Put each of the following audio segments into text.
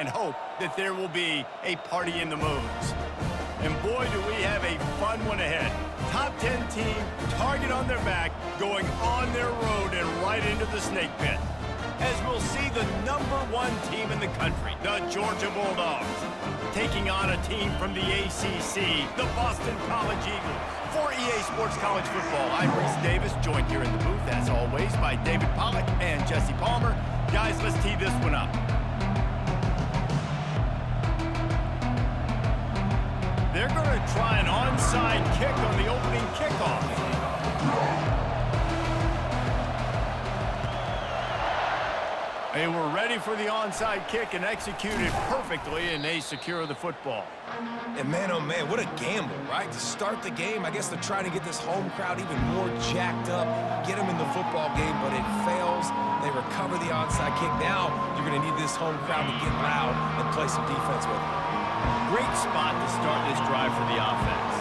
and hope that there will be a party in the moons. And boy, do we have a fun one ahead. Top 10 team, target on their back, going on their road and right into the snake pit. As we'll see the #1 team in the country, the Georgia Bulldogs, taking on a team from the ACC, the Boston College Eagles. For EA Sports College Football, I'm Reese Davis, joined here in the booth, as always, by David Pollack and Jesse Palmer. Guys, let's tee this one up. They're going to try an onside kick on the opening kickoff. They were ready for the onside kick and executed perfectly, and they secure the football. And man, oh man, what a gamble, right? To start the game, I guess they're trying to get this home crowd even more jacked up, get them in the football game, but it fails. They recover the onside kick. Now you're going to need this home crowd to get loud and play some defense with it. Great spot to start this drive for the offense.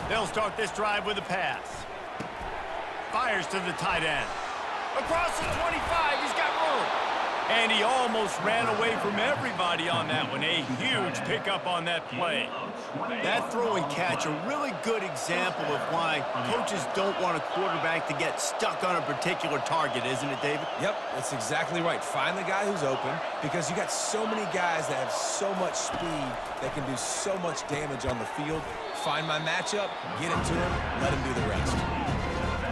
They'll start this drive with a pass. Fires to the tight end. Across the 25, he's got room. And he almost ran away from everybody on that one. A huge pickup on that play. That throw and catch, a really good example of why coaches don't want a quarterback to get stuck on a particular target, isn't it, David? Yep, that's exactly right. Find the guy who's open, because you got so many guys that have so much speed that can do so much damage on the field. Find my matchup, get it to him, let him do the rest.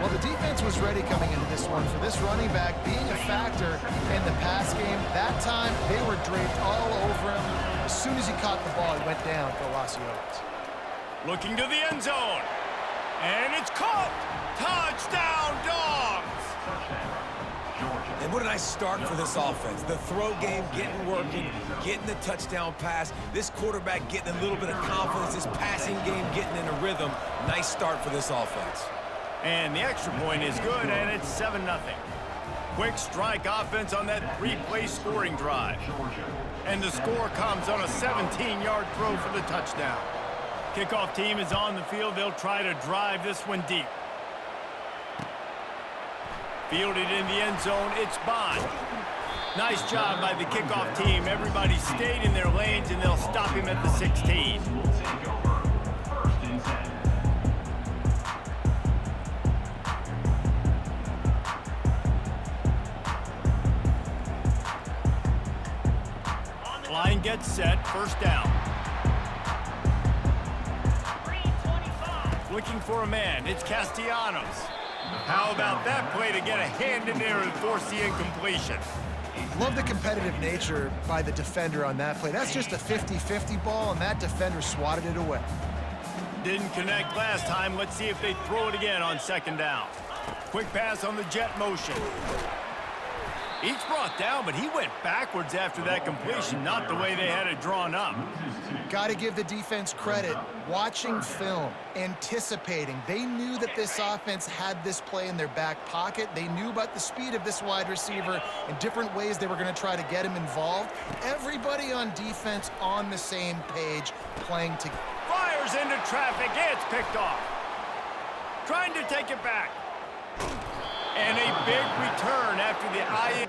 Well, the defense was ready coming into this one for this running back being a factor in the pass game. That time, they were draped all over him. As soon as he caught the ball, he went down for a loss of yards. Looking to the end zone. And it's caught. Touchdown, Dogs! And what a nice start for this offense. The throw game getting working, getting the touchdown pass. This quarterback getting a little bit of confidence. This passing game getting in a rhythm. Nice start for this offense. And the extra point is good, and it's 7-0. Quick strike offense on that 3-play scoring drive. And the score comes on a 17-yard throw for the touchdown. Kickoff team is on the field. They'll try to drive this one deep. Fielded in the end zone, it's Bond. Nice job by the kickoff team. Everybody stayed in their lanes, and they'll stop him at the 16. Line gets set, first down. Looking for a man, it's Castellanos. How about that play to get a hand in there and force the incompletion? Love the competitive nature by the defender on that play. That's just a 50-50 ball, and that defender swatted it away. Didn't connect last time. Let's see if they throw it again on second down. Quick pass on the jet motion. He's brought down, but he went backwards after that completion, not the way they had it drawn up. Got to give the defense credit. Watching film, anticipating. They knew that this offense had this play in their back pocket. They knew about the speed of this wide receiver and different ways they were going to try to get him involved. Everybody on defense on the same page, playing together. Fires into traffic. It's picked off. Trying to take it back. And a big return after the eye.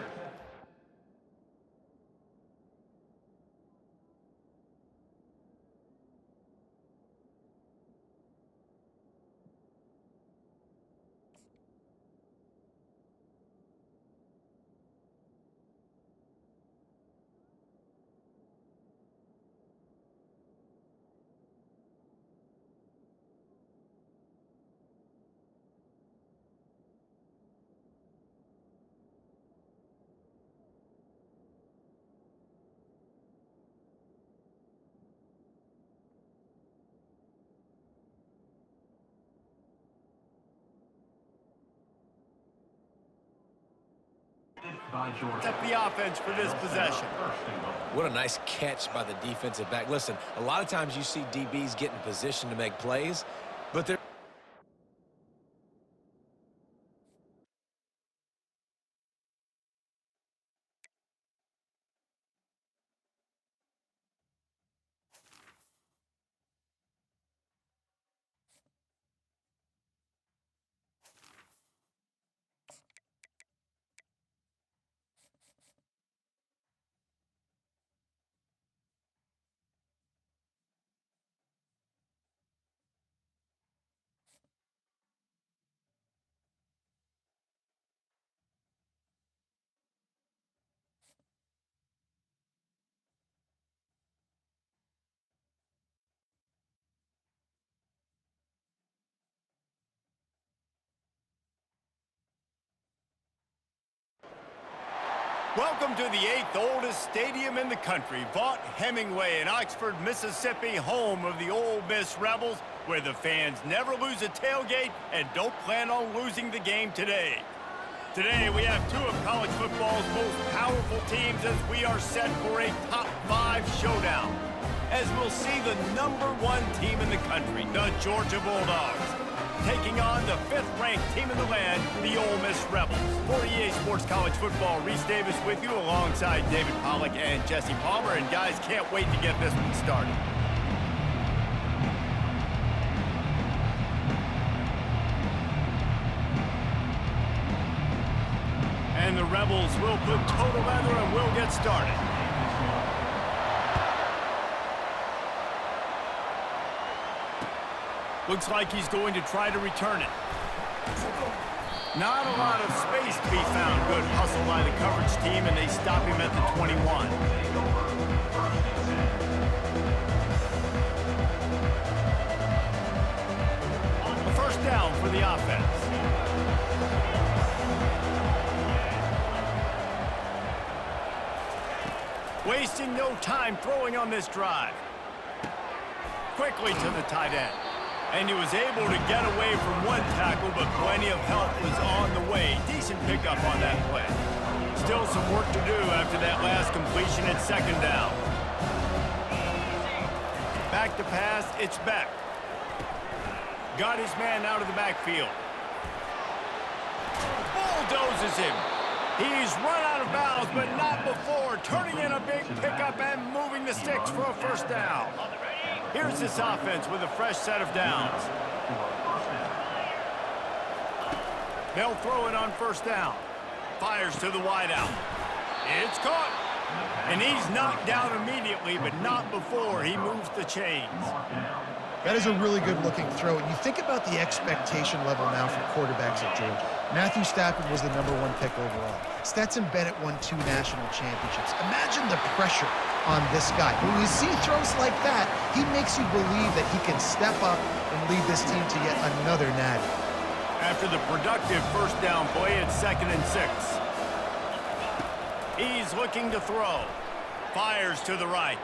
Up the offense for this possession. What a nice catch by the defensive back. Listen, a lot of times you see DBs get in position to make plays, but they're Welcome to the 8th oldest stadium in the country, Vaught Hemingway in Oxford, Mississippi, home of the Ole Miss Rebels, where the fans never lose a tailgate and don't plan on losing the game today. Today, we have two of college football's most powerful teams as we are set for a top 5 showdown, as we'll see the #1 team in the country, the Georgia Bulldogs, taking on the 5th-ranked team in the land, the Ole Miss Rebels. For EA Sports College Football, Reese Davis with you alongside David Pollack and Jesse Palmer. And guys, can't wait to get this one started. And the Rebels will put total leather and we'll get started. Looks like he's going to try to return it. Not a lot of space to be found. Good hustle by the coverage team, and they stop him at the 21. A first down for the offense. Wasting no time throwing on this drive. Quickly to the tight end. And he was able to get away from one tackle, but plenty of help was on the way. Decent pickup on that play. Still some work to do after that last completion at second down. Back to pass, it's Beck. Got his man out of the backfield. Bulldozes him. He's run out of bounds, but not before. Turning in a big pickup and moving the sticks for a first down. Here's this offense with a fresh set of downs. They'll throw it on first down. Fires to the wideout. It's caught. And he's knocked down immediately, but not before he moves the chains. That is a really good-looking throw. And you think about the expectation level now for quarterbacks at Georgia. Matthew Stafford was the #1 pick overall. Stetson Bennett won 2 national championships. Imagine the pressure on this guy. When you see throws like that, he makes you believe that he can step up and lead this team to yet another natty. After the productive first down play, it's 2nd and 6. He's looking to throw. Fires to the right.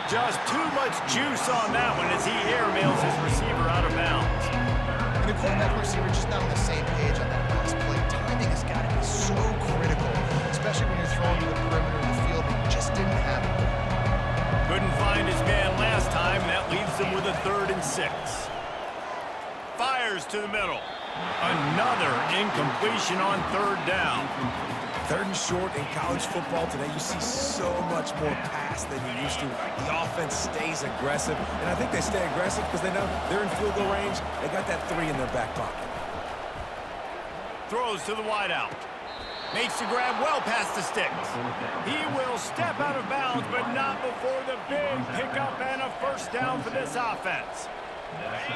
Just too much juice on that one as he airmails his receiver out of bounds. And the quarterback and receiver just not on the same page on that pass play. Timing has got to be so critical, especially when you're throwing to the perimeter of the field. It just didn't happen. Couldn't find his man last time. That leaves him with a 3rd and 6. Fires to the middle. Another incompletion on 3rd down. 3rd and short in college football today. You see so much more pass than you used to. The offense stays aggressive, and I think they stay aggressive because they know they're in field goal range. They got that 3 in their back pocket. Throws to the wideout. Makes the grab well past the sticks. He will step out of bounds, but not before the big pickup and a first down for this offense.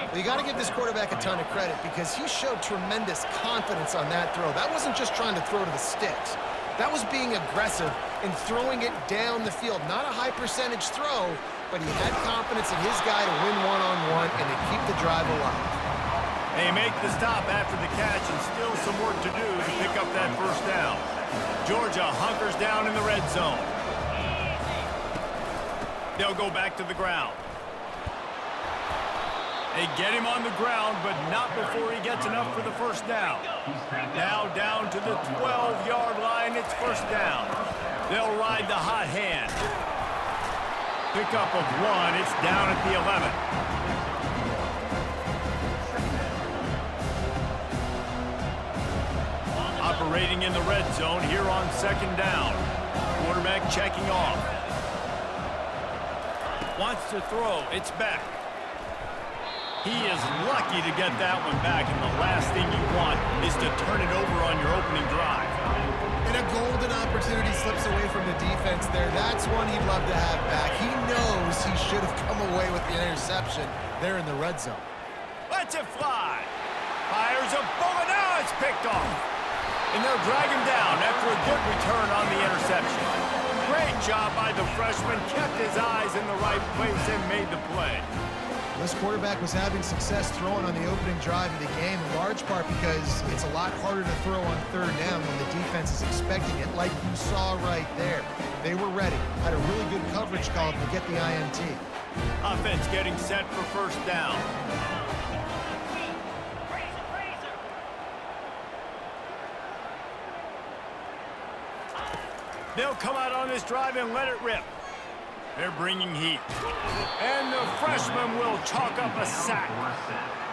Well, you got to give this quarterback a ton of credit because he showed tremendous confidence on that throw. That wasn't just trying to throw to the sticks. That was being aggressive and throwing it down the field. Not a high percentage throw, but he had confidence in his guy to win one-on-one and to keep the drive alive. They make the stop after the catch and still some work to do to pick up that first down. Georgia hunkers down in the red zone. They'll go back to the ground. They get him on the ground, but not before he gets enough for the first down. Now down to the 12-yard line, it's first down. They'll ride the hot hand. Pickup of 1, it's down at the 11. Operating in the red zone here on 2nd down. Quarterback checking off. Wants to throw, it's back. He is lucky to get that one back, and the last thing you want is to turn it over on your opening drive. And a golden opportunity slips away from the defense there. That's one he'd love to have back. He knows he should have come away with the interception there in the red zone. Lets it fly. Fires a bullet. Now it's picked off. And they'll drag him down after a good return on the interception. Great job by the freshman. Kept his eyes in the right place and made the play. This quarterback was having success throwing on the opening drive of the game, in large part because it's a lot harder to throw on third down when the defense is expecting it, like you saw right there. They were ready, had a really good coverage call to get the INT. Offense getting set for first down. They'll come out on this drive and let it rip. They're bringing heat. And the freshman will chalk up a sack.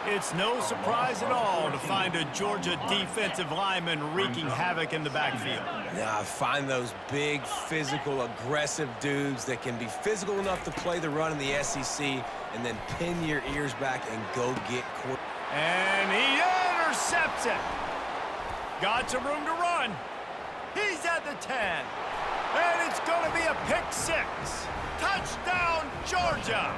It's no surprise at all to find a Georgia defensive lineman wreaking havoc in the backfield. Now, I find those big, physical, aggressive dudes that can be physical enough to play the run in the SEC and then pin your ears back and go get court. And he intercepts it. Got some room to run. He's at the 10. And it's going to be a pick six. Touchdown, Georgia.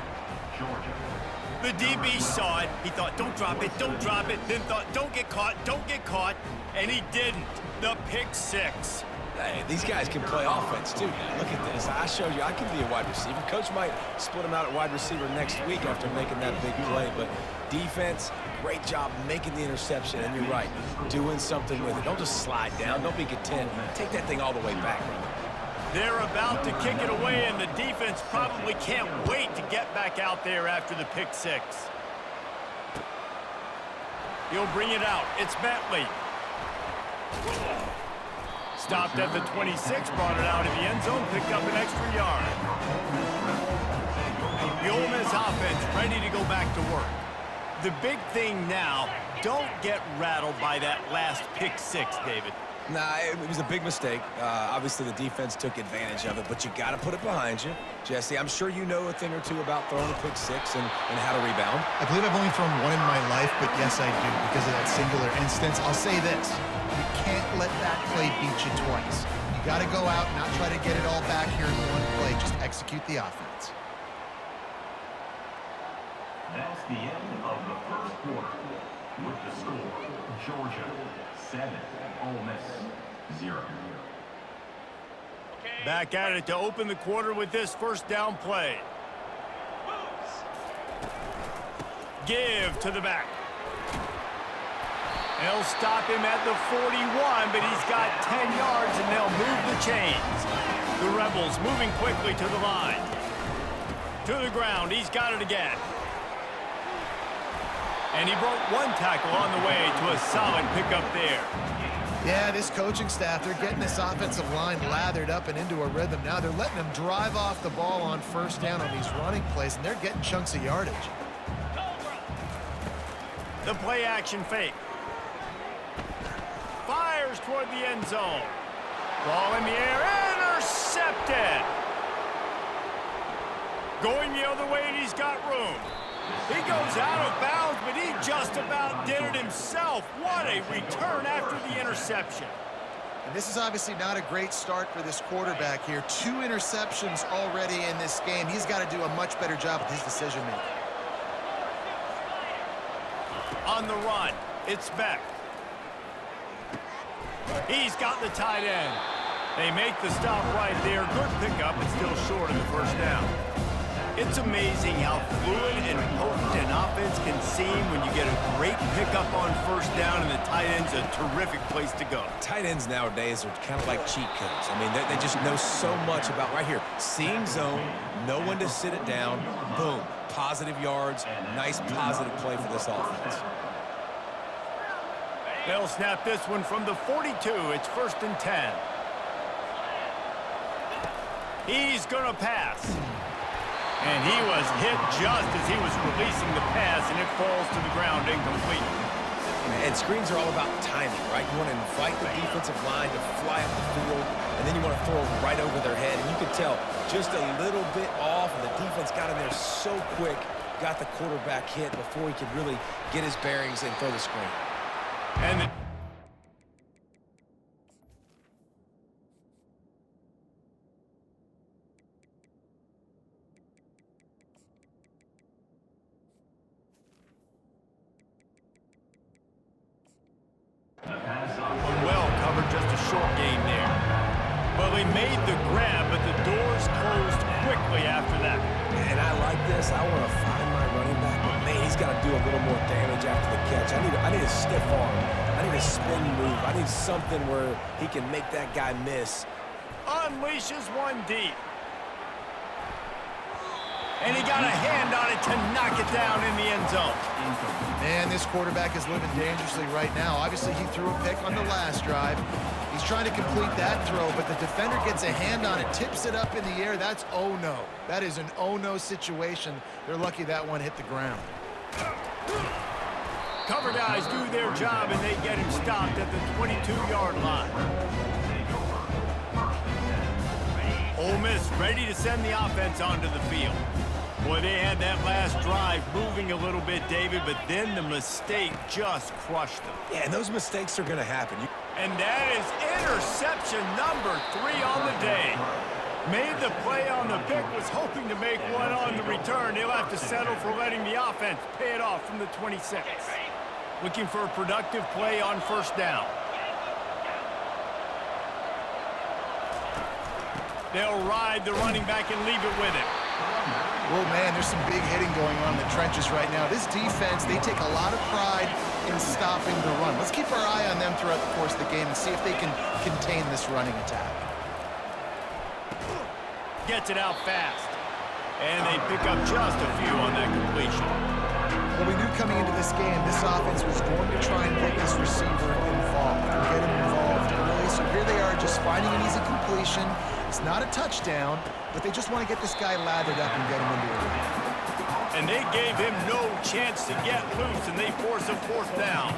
The DB saw it. He thought, don't drop it, don't drop it. Then thought, don't get caught, don't get caught. And he didn't. The pick six. Hey, these guys can play offense, too. Now, look at this. I showed you I can be a wide receiver. Coach might split him out at wide receiver next week after making that big play. But defense, great job making the interception. And you're right, doing something with it. Don't just slide down. Don't be content. Take that thing all the way back, brother. They're about to kick it away, and the defense probably can't wait to get back out there after the pick six. He'll bring it out. It's Bentley. Stopped at the 26, brought it out of the end zone, picked up an extra yard. The Ole Miss offense ready to go back to work. The big thing now, don't get rattled by that last pick six, David. Nah, it was a big mistake. Obviously, the defense took advantage of it, but you got to put it behind you. Jesse, I'm sure you know a thing or two about throwing a pick six and how to rebound. I believe I've only thrown one in my life, but yes, I do, because of that singular instance. I'll say this. You can't let that play beat you twice. You got to go out and not try to get it all back here in one play. Just execute the offense. That's the end of the first quarter. With the score, Georgia 7, Ole Miss 0. Back at it to open the quarter with this first down play. Give to the back. They'll stop him at the 41, but he's got 10 yards, and they'll move the chains. The Rebels moving quickly to the line. To the ground. He's got it again. And he broke one tackle on the way to a solid pickup there. Yeah, this coaching staff, they're getting this offensive line lathered up and into a rhythm. Now they're letting them drive off the ball on first down on these running plays, and they're getting chunks of yardage. The play action fake. Fires toward the end zone. Ball in the air, intercepted. Going the other way, and he's got room. He goes out of bounds, but he just about did it himself. What a return after the interception. And this is obviously not a great start for this quarterback here. 2 interceptions already in this game. He's got to do a much better job with his decision-making. On the run, it's Beck. He's got the tight end. They make the stop right there. Good pickup, but still short of the first down. It's amazing how fluid and potent an offense can seem when you get a great pickup on first down, and the tight end's a terrific place to go. Tight ends nowadays are kind of like cheat codes. I mean, they just know so much about, right here, seeing zone, know when to sit it down, boom, positive yards, nice positive play for this offense. They'll snap this one from the 42. It's 1st and 10. He's going to pass. And he was hit just as he was releasing the pass, and it falls to the ground incomplete. And screens are all about timing, right? You want to invite the defensive line to fly up the field, and then you want to throw it right over their head. And you can tell just a little bit off, and the defense got in there so quick, got the quarterback hit before he could really get his bearings and throw the screen. And the well covered, just a short game there. Well, Well, he made the grab, but the doors closed quickly after that. And I like this. I want to find my running back, but man, he's got to do a little more damage after the catch. I need a stiff arm. I need a spin move. I need something where he can make that guy miss. Unleashes one deep. And he got a hand on it to knock it down in the end zone. Man, this quarterback is living dangerously right now. Obviously, he threw a pick on the last drive. He's trying to complete that throw, but the defender gets a hand on it, tips it up in the air. That's oh-no. That is an oh-no situation. They're lucky that one hit the ground. Cover guys do their job, and they get him stopped at the 22-yard line. Ole Miss ready to send the offense onto the field. Boy, they had that last drive moving a little bit, David, but then the mistake just crushed them. Yeah, and those mistakes are going to happen. And that is interception number 3 on the day. Made the play on the pick, was hoping to make one on the return. He'll have to settle for letting the offense pay it off from the 26. Looking for a productive play on first down. They'll ride the running back and leave it with him. Well, man, there's some big hitting going on in the trenches right now. This defense, they take a lot of pride in stopping the run. Let's keep our eye on them throughout the course of the game and see if they can contain this running attack. Gets it out fast. And they pick up just a few on that completion. Well, we knew coming into this game, this offense was going to try and get this receiver involved, get him involved early. So here they are just finding an easy completion. It's not a touchdown, but they just want to get this guy lathered up and get him into a run. And they gave him no chance to get loose, and they force a fourth down.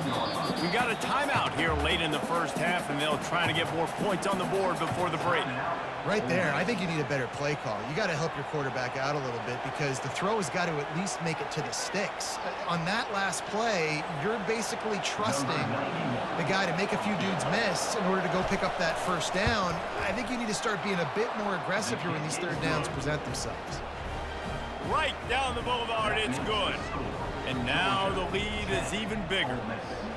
We got a timeout here late in the first half, and they'll try to get more points on the board before the break. Right there, I think you need a better play call. You got to help your quarterback out a little bit because the throw has got to at least make it to the sticks. On that last play, you're basically trusting the guy to make a few dudes miss in order to go pick up that first down. I think you need to start being a bit more aggressive here when these third downs present themselves. Right down the boulevard, it's good. And now the lead is even bigger.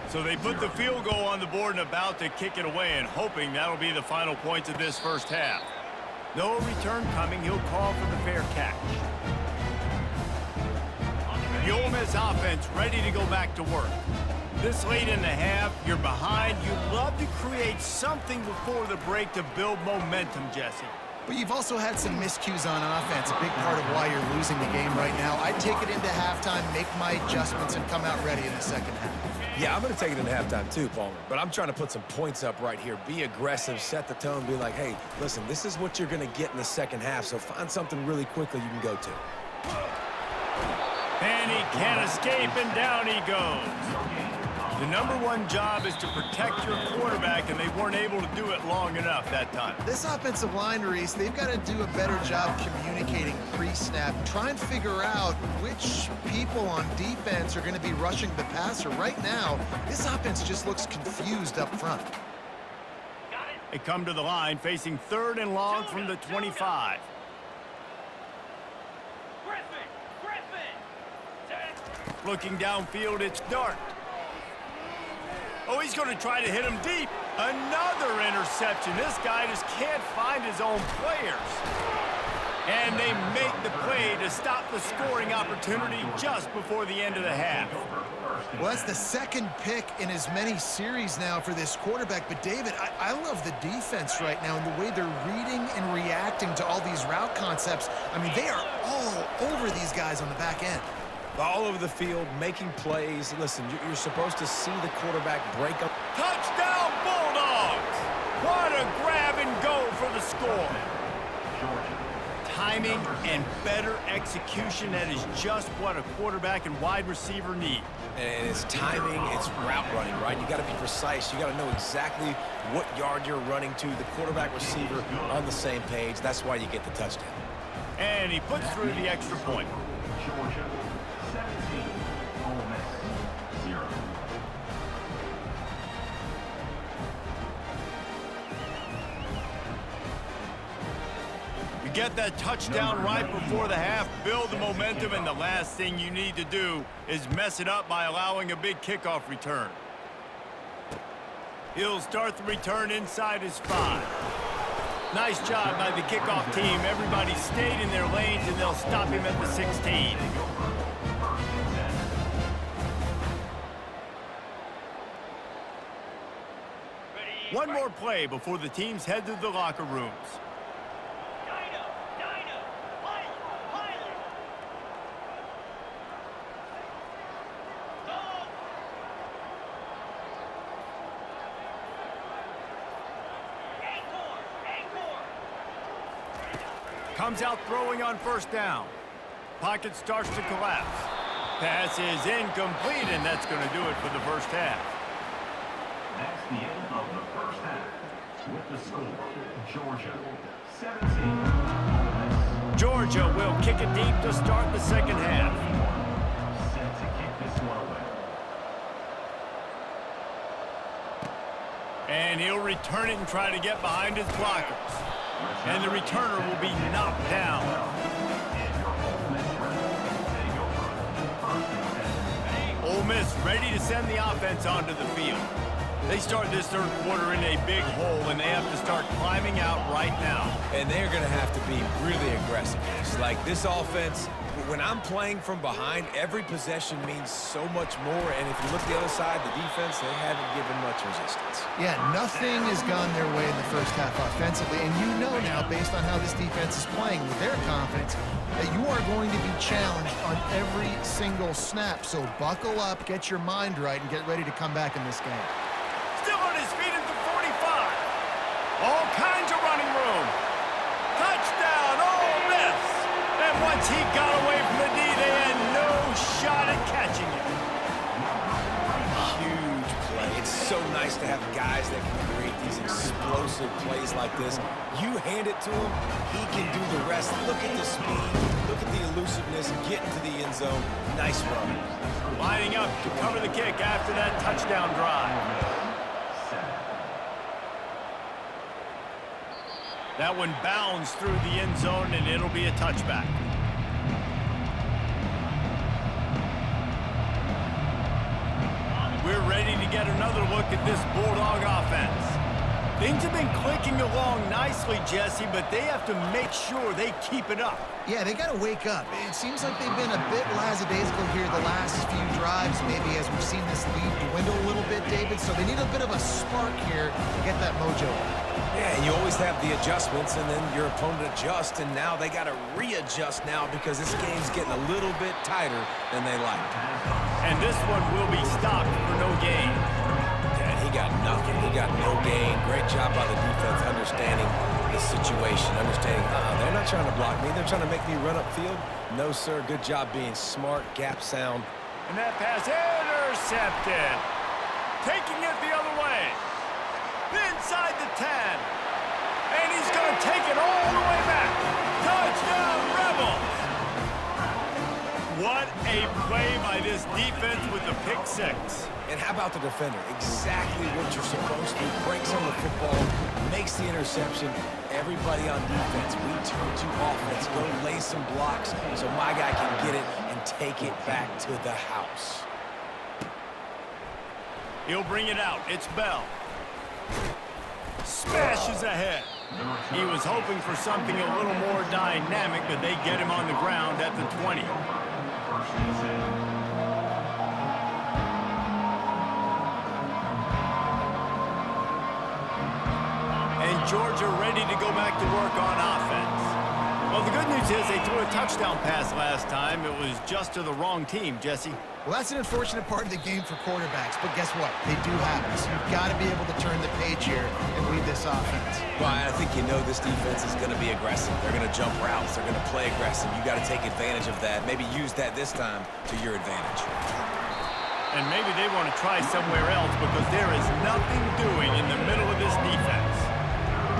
So they put the field goal on the board and about to kick it away and hoping that'll be the final points of this first half. No return coming. He'll call for the fair catch. The Ole Miss offense ready to go back to work. This late in the half, you're behind. You'd love to create something before the break to build momentum, Jesse. But you've also had some miscues on offense, a big part of why you're losing the game right now. I'd take it into halftime, make my adjustments, and come out ready in the second half. Yeah, I'm going to take it into halftime too, Palmer. But I'm trying to put some points up right here. Be aggressive, set the tone, be like, hey, listen, this is what you're going to get in the second half, so find something really quickly you can go to. And he can't escape, and down he goes. The number one job is to protect your quarterback, and they weren't able to do it long enough that time. This offensive line, Reese, they've got to do a better job communicating pre-snap. Try and figure out which people on defense are going to be rushing the passer. Right now, this offense just looks confused up front. They come to the line facing 3rd and long from the 25. Looking downfield, it's Dart. Oh, he's going to try to hit him deep. Another interception. This guy just can't find his own players. And they make the play to stop the scoring opportunity just before the end of the half. Well, that's the second pick in as many series now for this quarterback. But, David, I love the defense right now and the way they're reading and reacting to all these route concepts. I mean, they are all over these guys on the back end. All over the field, making plays. Listen, you're supposed to see the quarterback break up. Touchdown, Bulldogs! What a grab and go for the score. Timing and better execution, that is just what a quarterback and wide receiver need. And it's timing, it's route running, right? You got to be precise. You got to know exactly what yard you're running to. The quarterback receiver on the same page. That's why you get the touchdown. And he puts through the extra point. Georgia 17, Ole Miss 0. You get that touchdown right before the half, build the momentum, and the last thing you need to do is mess it up by allowing a big kickoff return. He'll start the return inside his 5. Nice job by the kickoff team. Everybody stayed in their lanes, and they'll stop him at the 16. One more play before the teams head to the locker rooms. Comes out throwing on first down. Pocket starts to collapse. Pass is incomplete, and that's going to do it for the first half. That's the end of the first half. With the score, Georgia 17. Ole Miss Georgia will kick it deep to start the second half. set to kick this one away. And he'll return it and try to get behind his blockers. And the returner will be knocked down. Ole Miss ready to send the offense onto the field. They start this third quarter in a big hole, and they have to start climbing out right now. And they're going to have to be really aggressive. It's like this offense, when I'm playing from behind, every possession means so much more. And if you look the other side, the defense, they haven't given much resistance. Yeah, nothing has gone their way in the first half offensively. And you know now, based on how this defense is playing with their confidence, that you are going to be challenged on every single snap. So buckle up, get your mind right, and get ready to come back in this game. Still on his feet at the 45. All kinds of running room. Touchdown, Ole Miss. And once he got away from the D, they had no shot at catching him. Huge play. It's so nice to have guys that can create these explosive plays like this. You hand it to him, he can do the rest. Look at the speed, look at the elusiveness, get into the end zone. Nice run. Lining up to cover the kick after that touchdown drive. That one bounds through the end zone, and it'll be a touchback. We're ready to get another look at this Bulldog offense. Things have been clicking along nicely, Jesse, but they have to make sure they keep it up. Yeah, they got to wake up. It seems like they've been a bit lackadaisical here the last few drives, maybe as we've seen this lead dwindle a little bit, David. So they need a bit of a spark here to get that mojo. Yeah, and you always have the adjustments, and then your opponent adjusts, and now they got to readjust now because this game's getting a little bit tighter than they like. And this one will be stopped for no gain. Yeah, he got nothing. He got no gain. Great job by the defense understanding the situation, understanding, they're not trying to block me. They're trying to make me run upfield. No, sir. Good job being smart, gap sound. And that pass intercepted. Taking it the other way. Inside the 10. And he's going to take it all the way back. Touchdown, Rebels. What a play by this defense with the pick six. And how about the defender? Exactly what you're supposed to. Breaks on the football, makes the interception. Everybody on defense, we turn to offense. Go lay some blocks so my guy can get it and take it back to the house. He'll bring it out. It's Bell. Smashes ahead. He was hoping for something a little more dynamic, but they get him on the ground at the 20. And Georgia ready to go back to work on offense. Well, the good news is they threw a touchdown pass last time. It was just to the wrong team, Jesse. Well, that's an unfortunate part of the game for quarterbacks, but guess what? They do happen. So you've got to be able to turn the page here and lead this offense. Well, I think you know this defense is going to be aggressive. They're going to jump routes. They're going to play aggressive. You got to take advantage of that. Maybe use that this time to your advantage. And maybe they want to try somewhere else because there is nothing doing in the middle of this defense.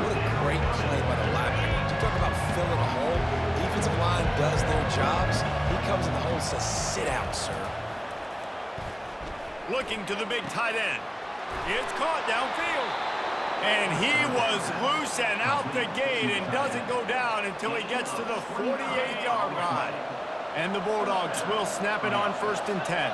What a great play by the linebacker. You talk about filling a hole. Defensive line does their jobs. He comes in the hole and says, sit out, sir. Looking to the big tight end. It's caught downfield. And he was loose and out the gate and doesn't go down until he gets to the 48-yard line. And the Bulldogs will snap it on 1st and 10.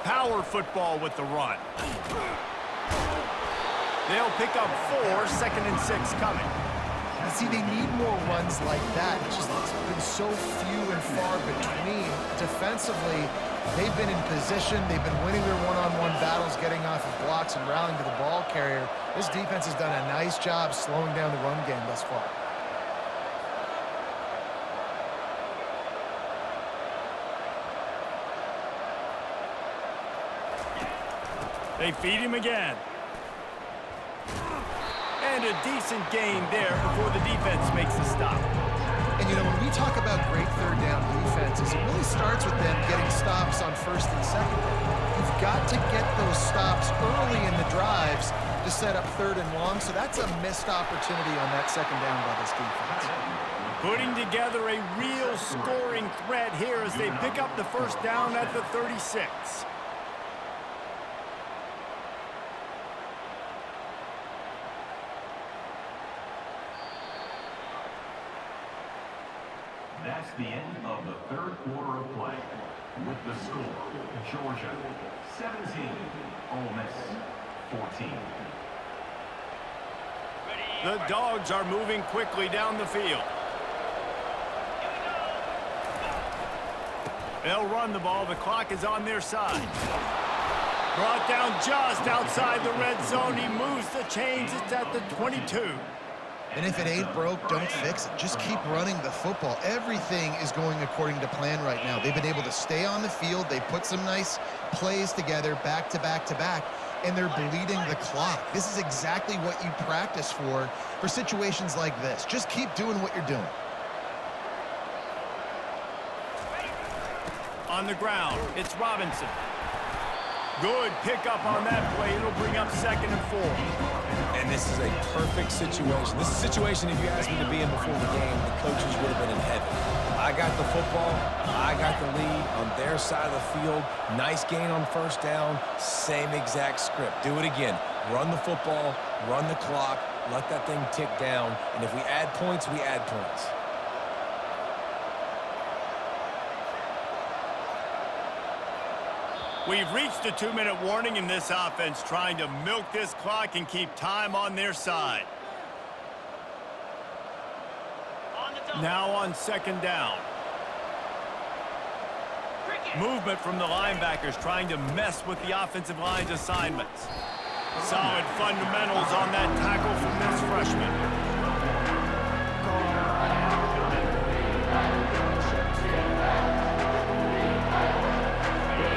Power football with the run. They'll pick up 4, 2nd and 6 coming. You see, they need more runs like that. It's been so few and far between. Defensively, they've been in position. They've been winning their one-on-one battles, getting off of blocks and rallying to the ball carrier. This defense has done a nice job slowing down the run game thus far. They feed him again. And a decent gain there before the defense makes the stop. And, you know, when we talk about great third down defenses, it really starts with them getting stops on 1st and 2nd. You've got to get those stops early in the drives to set up 3rd and long, so that's a missed opportunity on that 2nd down by this defense. Putting together a real scoring threat here as they pick up the 1st down at the 36. That's the end of the 3rd quarter of play. With the score, Georgia 17, Ole Miss 14. The Dogs are moving quickly down the field. They'll run the ball. The clock is on their side. Brought down just outside the red zone. He moves the chains. It's at the 22. And if it ain't broke, don't fix it. Just keep running the football. Everything is going according to plan right now. They've been able to stay on the field. They put some nice plays together back to back to back, and they're bleeding the clock. This is exactly what you practice for situations like this. Just keep doing what you're doing. On the ground, it's Robinson. Good pickup on that play. It'll bring up 2nd and 4. And this is a perfect situation. This is a situation, if you asked me to be in before the game, the coaches would have been in heaven. I got the football. I got the lead on their side of the field. Nice gain on 1st down. Same exact script. Do it again. Run the football, run the clock, let that thing tick down. And if we add points, we add points. We've reached a 2-minute warning in this offense, trying to milk this clock and keep time on their side. Now on 2nd down. Movement from the linebackers trying to mess with the offensive line's assignments. Solid fundamentals on that tackle from this freshman.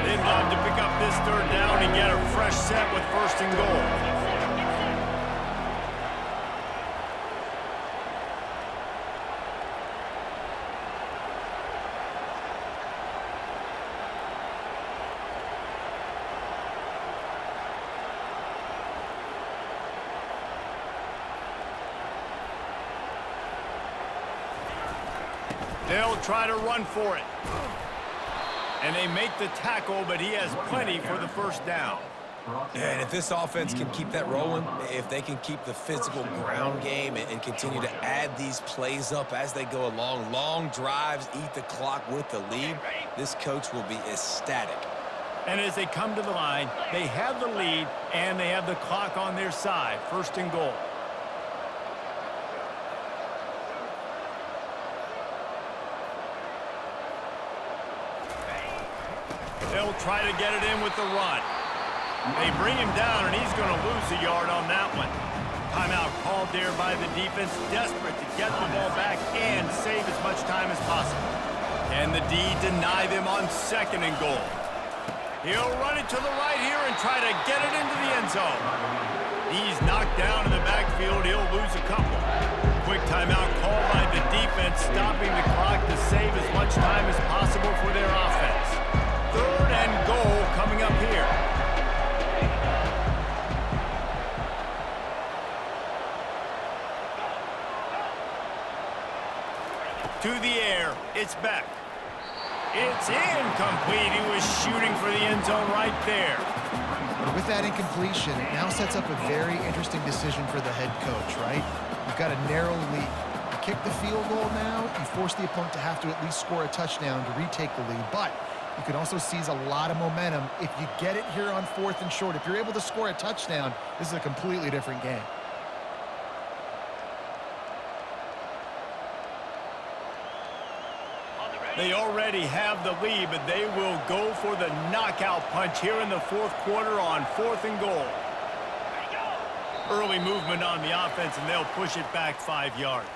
They'd love to pick up this 3rd down and get a fresh set with 1st and goal. They'll try to run for it. And they make the tackle, but he has plenty for the 1st down. And if this offense can keep that rolling, if they can keep the physical ground game and continue to add these plays up as they go along, long drives, eat the clock with the lead, this coach will be ecstatic. And as they come to the line, they have the lead and they have the clock on their side. 1st and goal. They'll try to get it in with the run. They bring him down, and he's going to lose a yard on that one. Timeout called there by the defense, desperate to get the ball back and save as much time as possible. And the D deny them on 2nd and goal. He'll run it to the right here and try to get it into the end zone. He's knocked down in the backfield. He'll lose a couple. Quick timeout called by the defense, stopping the clock to save as much time as possible for their offense. 3rd and goal coming up here. To the air, it's Beck. It's incomplete. He was shooting for the end zone right there. With that incompletion, it now sets up a very interesting decision for the head coach, right? You've got a narrow lead. You kick the field goal now, you force the opponent to have to at least score a touchdown to retake the lead. But You can also seize a lot of momentum if you get it here on 4th and short. If you're able to score a touchdown, this is a completely different game. They already have the lead, but they will go for the knockout punch here in the 4th quarter on 4th and goal. Early movement on the offense, and they'll push it back 5 yards.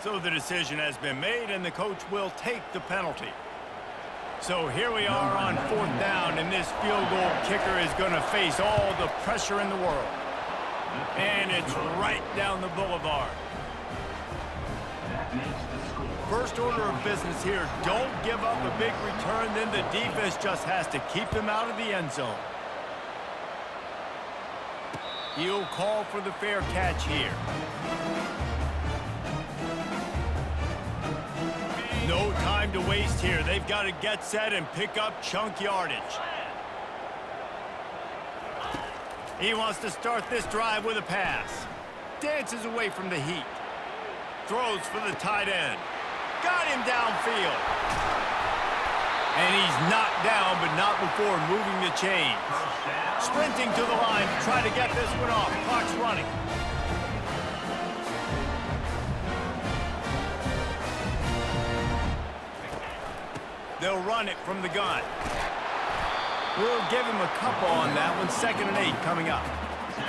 So the decision has been made, and the coach will take the penalty. So here we are on 4th down, and this field goal kicker is going to face all the pressure in the world. And it's right down the boulevard. First order of business here, don't give up a big return, then the defense just has to keep them out of the end zone. He'll call for the fair catch here. No time to waste here. They've got to get set and pick up chunk yardage. He wants to start this drive with a pass. Dances away from the heat. Throws for the tight end. Got him downfield. And he's knocked down, but not before moving the chains. Sprinting to the line to try to get this one off. Clock's running. They'll run it from the gun. We'll give him a couple on that one. 2nd and 8 coming up.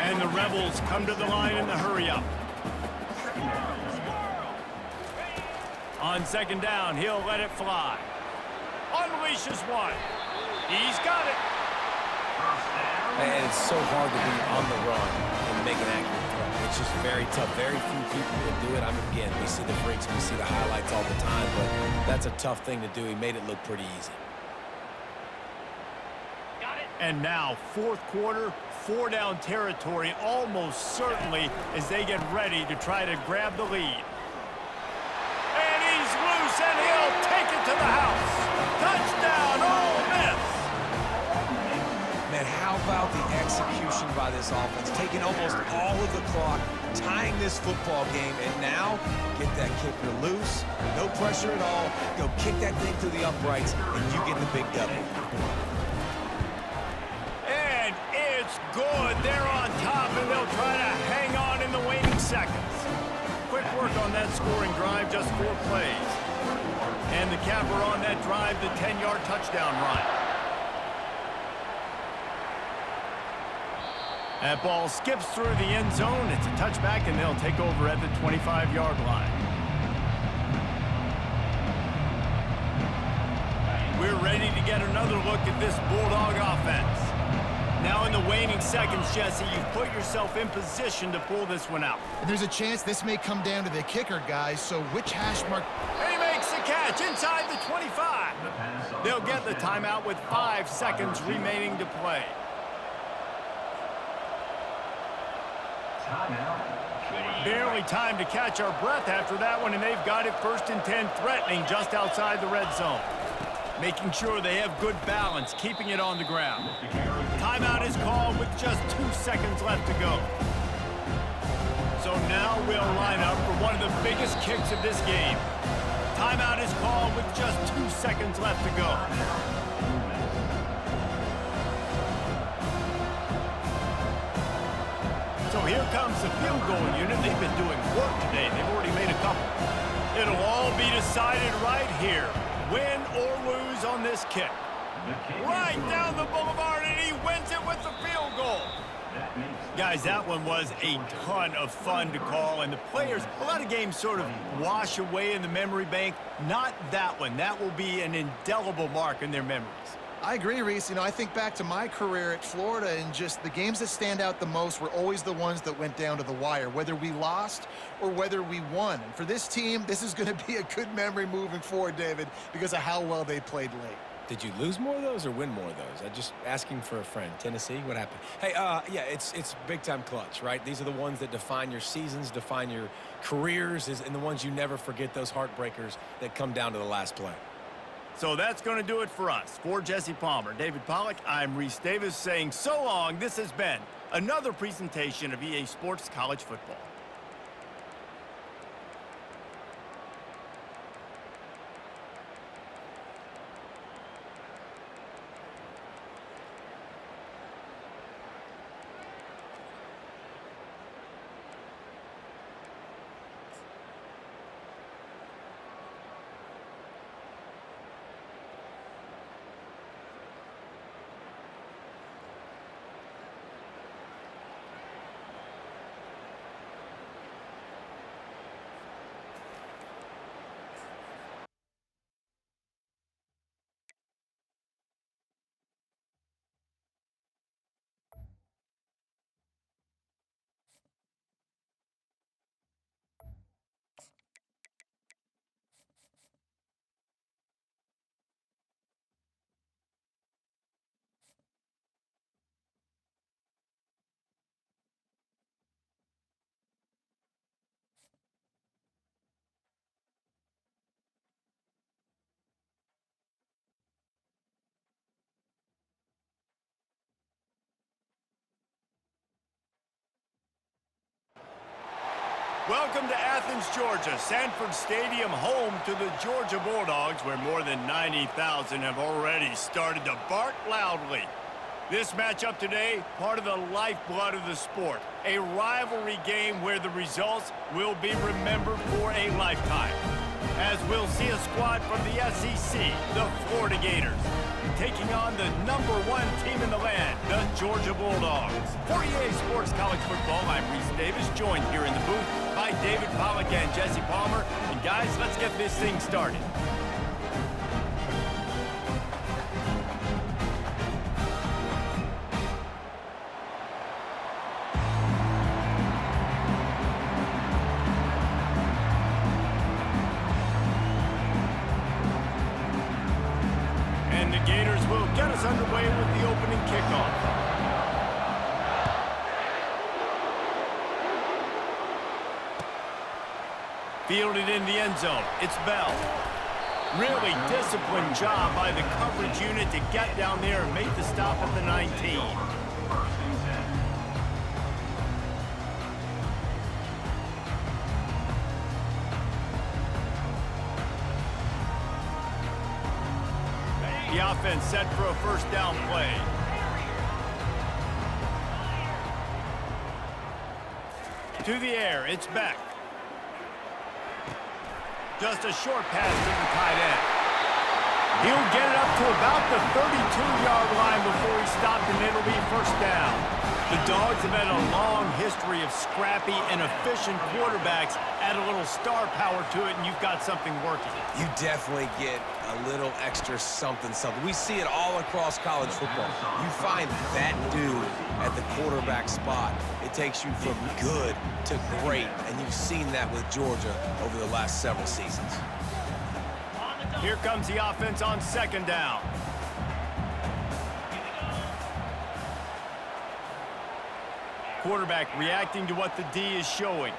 And the Rebels come to the line in the hurry-up. On 2nd down, he'll let it fly. Unleashes one. He's got it. And it's so hard to be on the run and make an accurate throw. It's just very tough. Very few people can do it. I mean, again, we see the freaks, we see the highlights all the time, but that's a tough thing to do. He made it look pretty easy. And now, 4th quarter, 4-down territory, almost certainly as they get ready to try to grab the lead. And he's loose, and he'll take it to the house. Touchdown, Ole Miss! Man, how about the execution by this offense? Taking almost all of the clock, tying this football game, and now get that kicker loose. No pressure at all. Go kick that thing to the uprights, and you get the big W. And it's good. They're on top, and they'll try to hang on in the waning seconds. Quick work on that scoring drive, just 4 plays. And the capper on that drive, the 10-yard touchdown run. That ball skips through the end zone. It's a touchback, and they'll take over at the 25-yard line. We're ready to get another look at this Bulldog offense. Now in the waning seconds, Jesse, you've put yourself in position to pull this one out. And there's a chance this may come down to the kicker, guys, so which hash mark... And he makes the catch inside the 25. They'll get the timeout with 5 seconds remaining to play. Barely time to catch our breath after that one, and they've got it 1st and 10, threatening just outside the red zone. Making sure they have good balance, keeping it on the ground. Timeout is called with just 2 seconds left to go. So now we'll line up for one of the biggest kicks of this game. Timeout is called with just 2 seconds left to go. So here comes the field goal unit. They've been doing work today. They've already made a couple. It'll all be decided right here. Win or lose on this kick. Right down the boulevard, and he wins it with the field goal. Guys, that one was a ton of fun to call, and the players, a lot of games sort of wash away in the memory bank. Not that one. That will be an indelible mark in their memories. I agree, Reese. You know, I think back to my career at Florida, and just the games that stand out the most were always the ones that went down to the wire, whether we lost or whether we won. And for this team, this is going to be a good memory moving forward, David, because of how well they played late. Did you lose more of those or win more of those? I'm just asking for a friend. Tennessee, what happened? Hey, yeah, it's big-time clutch, right? These are the ones that define your seasons, define your careers, and the ones you never forget, those heartbreakers that come down to the last play. So that's going to do it for us. For Jesse Palmer, David Pollack, I'm Reese Davis saying so long. This has been another presentation of EA Sports College Football. Welcome to Athens, Georgia, Sanford Stadium, home to the Georgia Bulldogs, where more than 90,000 have already started to bark loudly. This matchup today, part of the lifeblood of the sport, a rivalry game where the results will be remembered for a lifetime. As we'll see a squad from the SEC, the Florida Gators, taking on the #1 team in the land, the Georgia Bulldogs. For EA Sports College Football, I'm Reese Davis, joined here in the booth by David Pollack and Jesse Palmer. And guys, let's get this thing started. And the Gators will get us underway with the opening kickoff. Fielded in the end zone. It's Bell. Really disciplined job by the coverage unit to get down there and make the stop at the 19. The offense set for a first down play. To the air, it's Beck. Just a short pass to the tight end. He'll get it up to about the 32-yard line before he's stopped, and it'll be first down. The Dogs have had a long history of scrappy and efficient quarterbacks. Add a little star power to it, and you've got something working. You definitely get a little extra something. We see it all across college football. You find that dude at the quarterback spot, it takes you from good to great, and you've seen that with Georgia over the last several seasons. Here comes the offense on second down. Quarterback reacting to what the D is showing.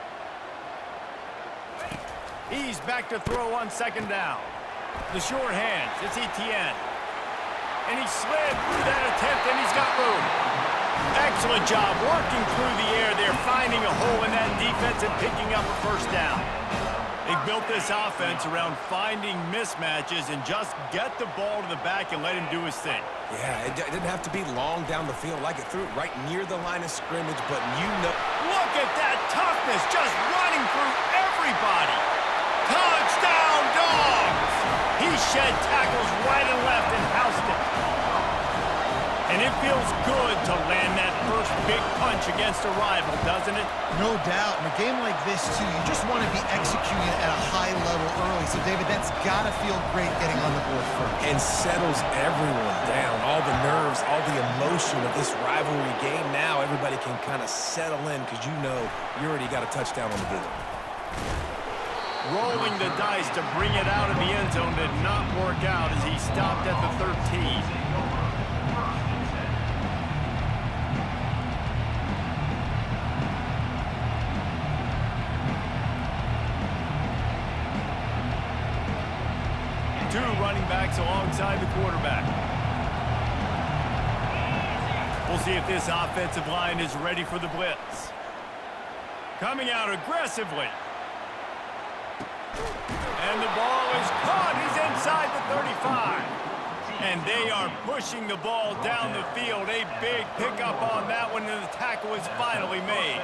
He's back to throw on second down. The short hands, it's Etienne. And he slid through that attempt, and he's got room. Excellent job working through the air there, finding a hole in that defense and picking up a first down. They built this offense around finding mismatches and just get the ball to the back and let him do his thing. Yeah, it didn't have to be long down the field. Like it threw it right near the line of scrimmage, but you know. Look at that toughness, just running through everybody. Touchdown, Dogs! He shed tackles right and left and housed it. And it feels good to land that first big punch against a rival, doesn't it? No doubt. In a game like this, too, you just want to be executing at a high level early. So, David, that's got to feel great getting on the board first. And settles everyone down. All the nerves, all the emotion of this rivalry game. Now everybody can kind of settle in because you know you already got a touchdown on the board. Rolling the dice to bring it out of the end zone did not work out as he stopped at the 13. Two running backs alongside the quarterback. We'll see if this offensive line is ready for the blitz. Coming out aggressively. And the ball is caught. He's inside the 35. And they are pushing the ball down the field. A big pickup on that one, and the tackle is finally made.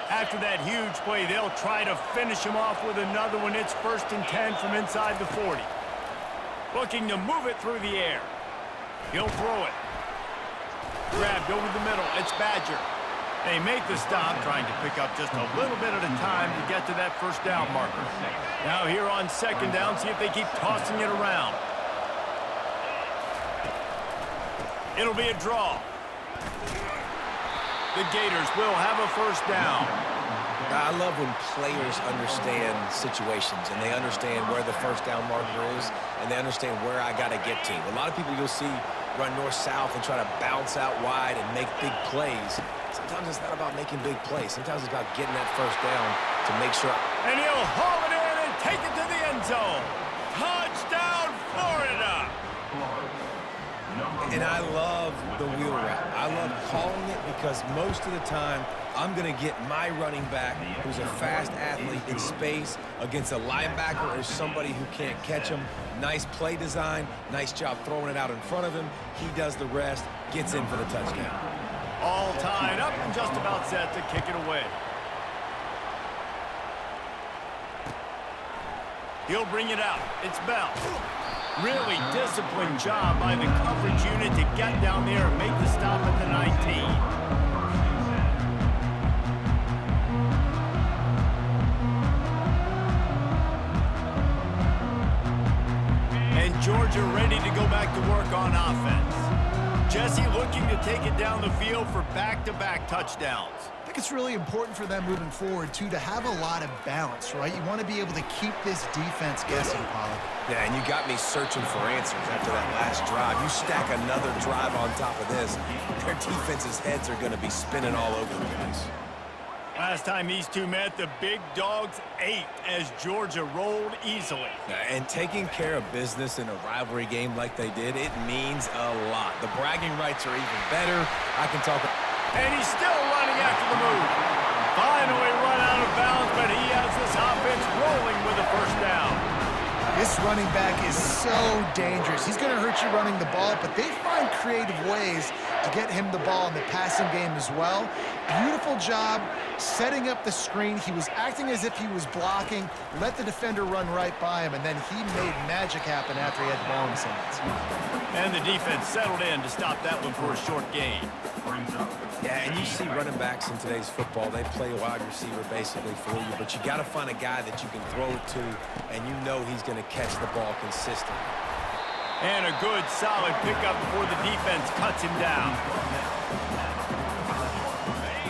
After that huge play, they'll try to finish him off with another one. It's 1st and 10 from inside the 40. Looking to move it through the air. He'll throw it. Grabbed over the middle. It's Badger. They make the stop, trying to pick up just a little bit at a time to get to that first down marker. Now here on second down, see if they keep tossing it around. It'll be a draw. The Gators will have a first down. I love when players understand situations and they understand where the first down marker is and they understand where I got to get to. A lot of people you'll see run north-south and try to bounce out wide and make big plays. Sometimes it's not about making big plays. Sometimes it's about getting that first down to make sure. And he'll haul it in and take it to the end zone. Touchdown, Florida! And I love the wheel route. I love calling it because most of the time, I'm going to get my running back, who's a fast athlete, in space against a linebacker or somebody who can't catch him. Nice play design, nice job throwing it out in front of him. He does the rest, gets in for the touchdown. All tied up and just about set to kick it away. He'll bring it out. It's Bell. Really disciplined job by the coverage unit to get down there and make the stop at the 19. And Georgia ready to go back to work on offense. Jesse looking to take it down the field for back-to-back touchdowns. I think it's really important for them moving forward, too, to have a lot of balance, right? You want to be able to keep this defense guessing, Pollard. Yeah, and you got me searching for answers after that last drive. You stack another drive on top of this, their defense's heads are going to be spinning all over the place. Last time these two met, the big dogs ate as Georgia rolled easily. And taking care of business in a rivalry game like they did, it means a lot. The bragging rights are even better. I can talk. And he's still running after the move. Finally run out of bounds, but he has this offense rolling with a first down. This running back is so dangerous. He's going to hurt you running the ball, but they find creative ways to get him the ball in the passing game as well. Beautiful job setting up the screen. He was acting as if he was blocking, let the defender run right by him, and then he made magic happen after he had the ball in his hands. And the defense settled in to stop that one for a short gain. Yeah, and you see running backs in today's football, they play wide receiver basically for you, but you got to find a guy that you can throw it to, and you know he's going to catch the ball consistently. And a good, solid pickup before the defense cuts him down.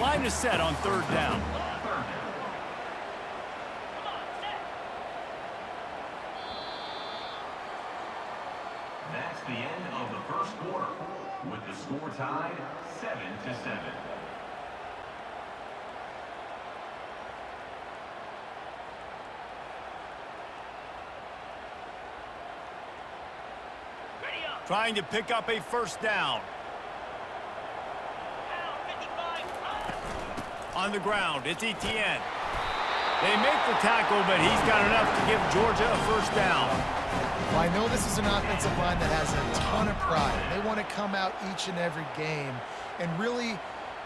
Line is set on third down. That's the end of the first quarter, with the score tied 7-7. Trying to pick up a first down. On the ground, it's Etienne. They make the tackle, but he's got enough to give Georgia a first down. Well, I know this is an offensive line that has a ton of pride. They want to come out each and every game and really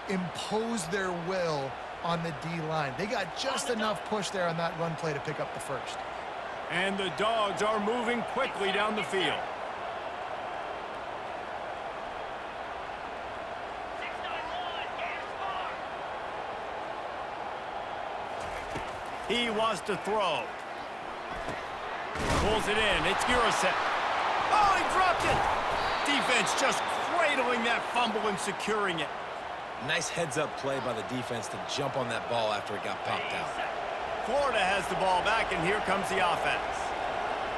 impose their will on the D-line. They got just enough push there on that run play to pick up the first. And the Dogs are moving quickly down the field. He wants to throw. Pulls it in. It's Urasek. Oh, he dropped it. Defense just cradling that fumble and securing it. Nice heads-up play by the defense to jump on that ball after it got popped out. Florida has the ball back, and here comes the offense.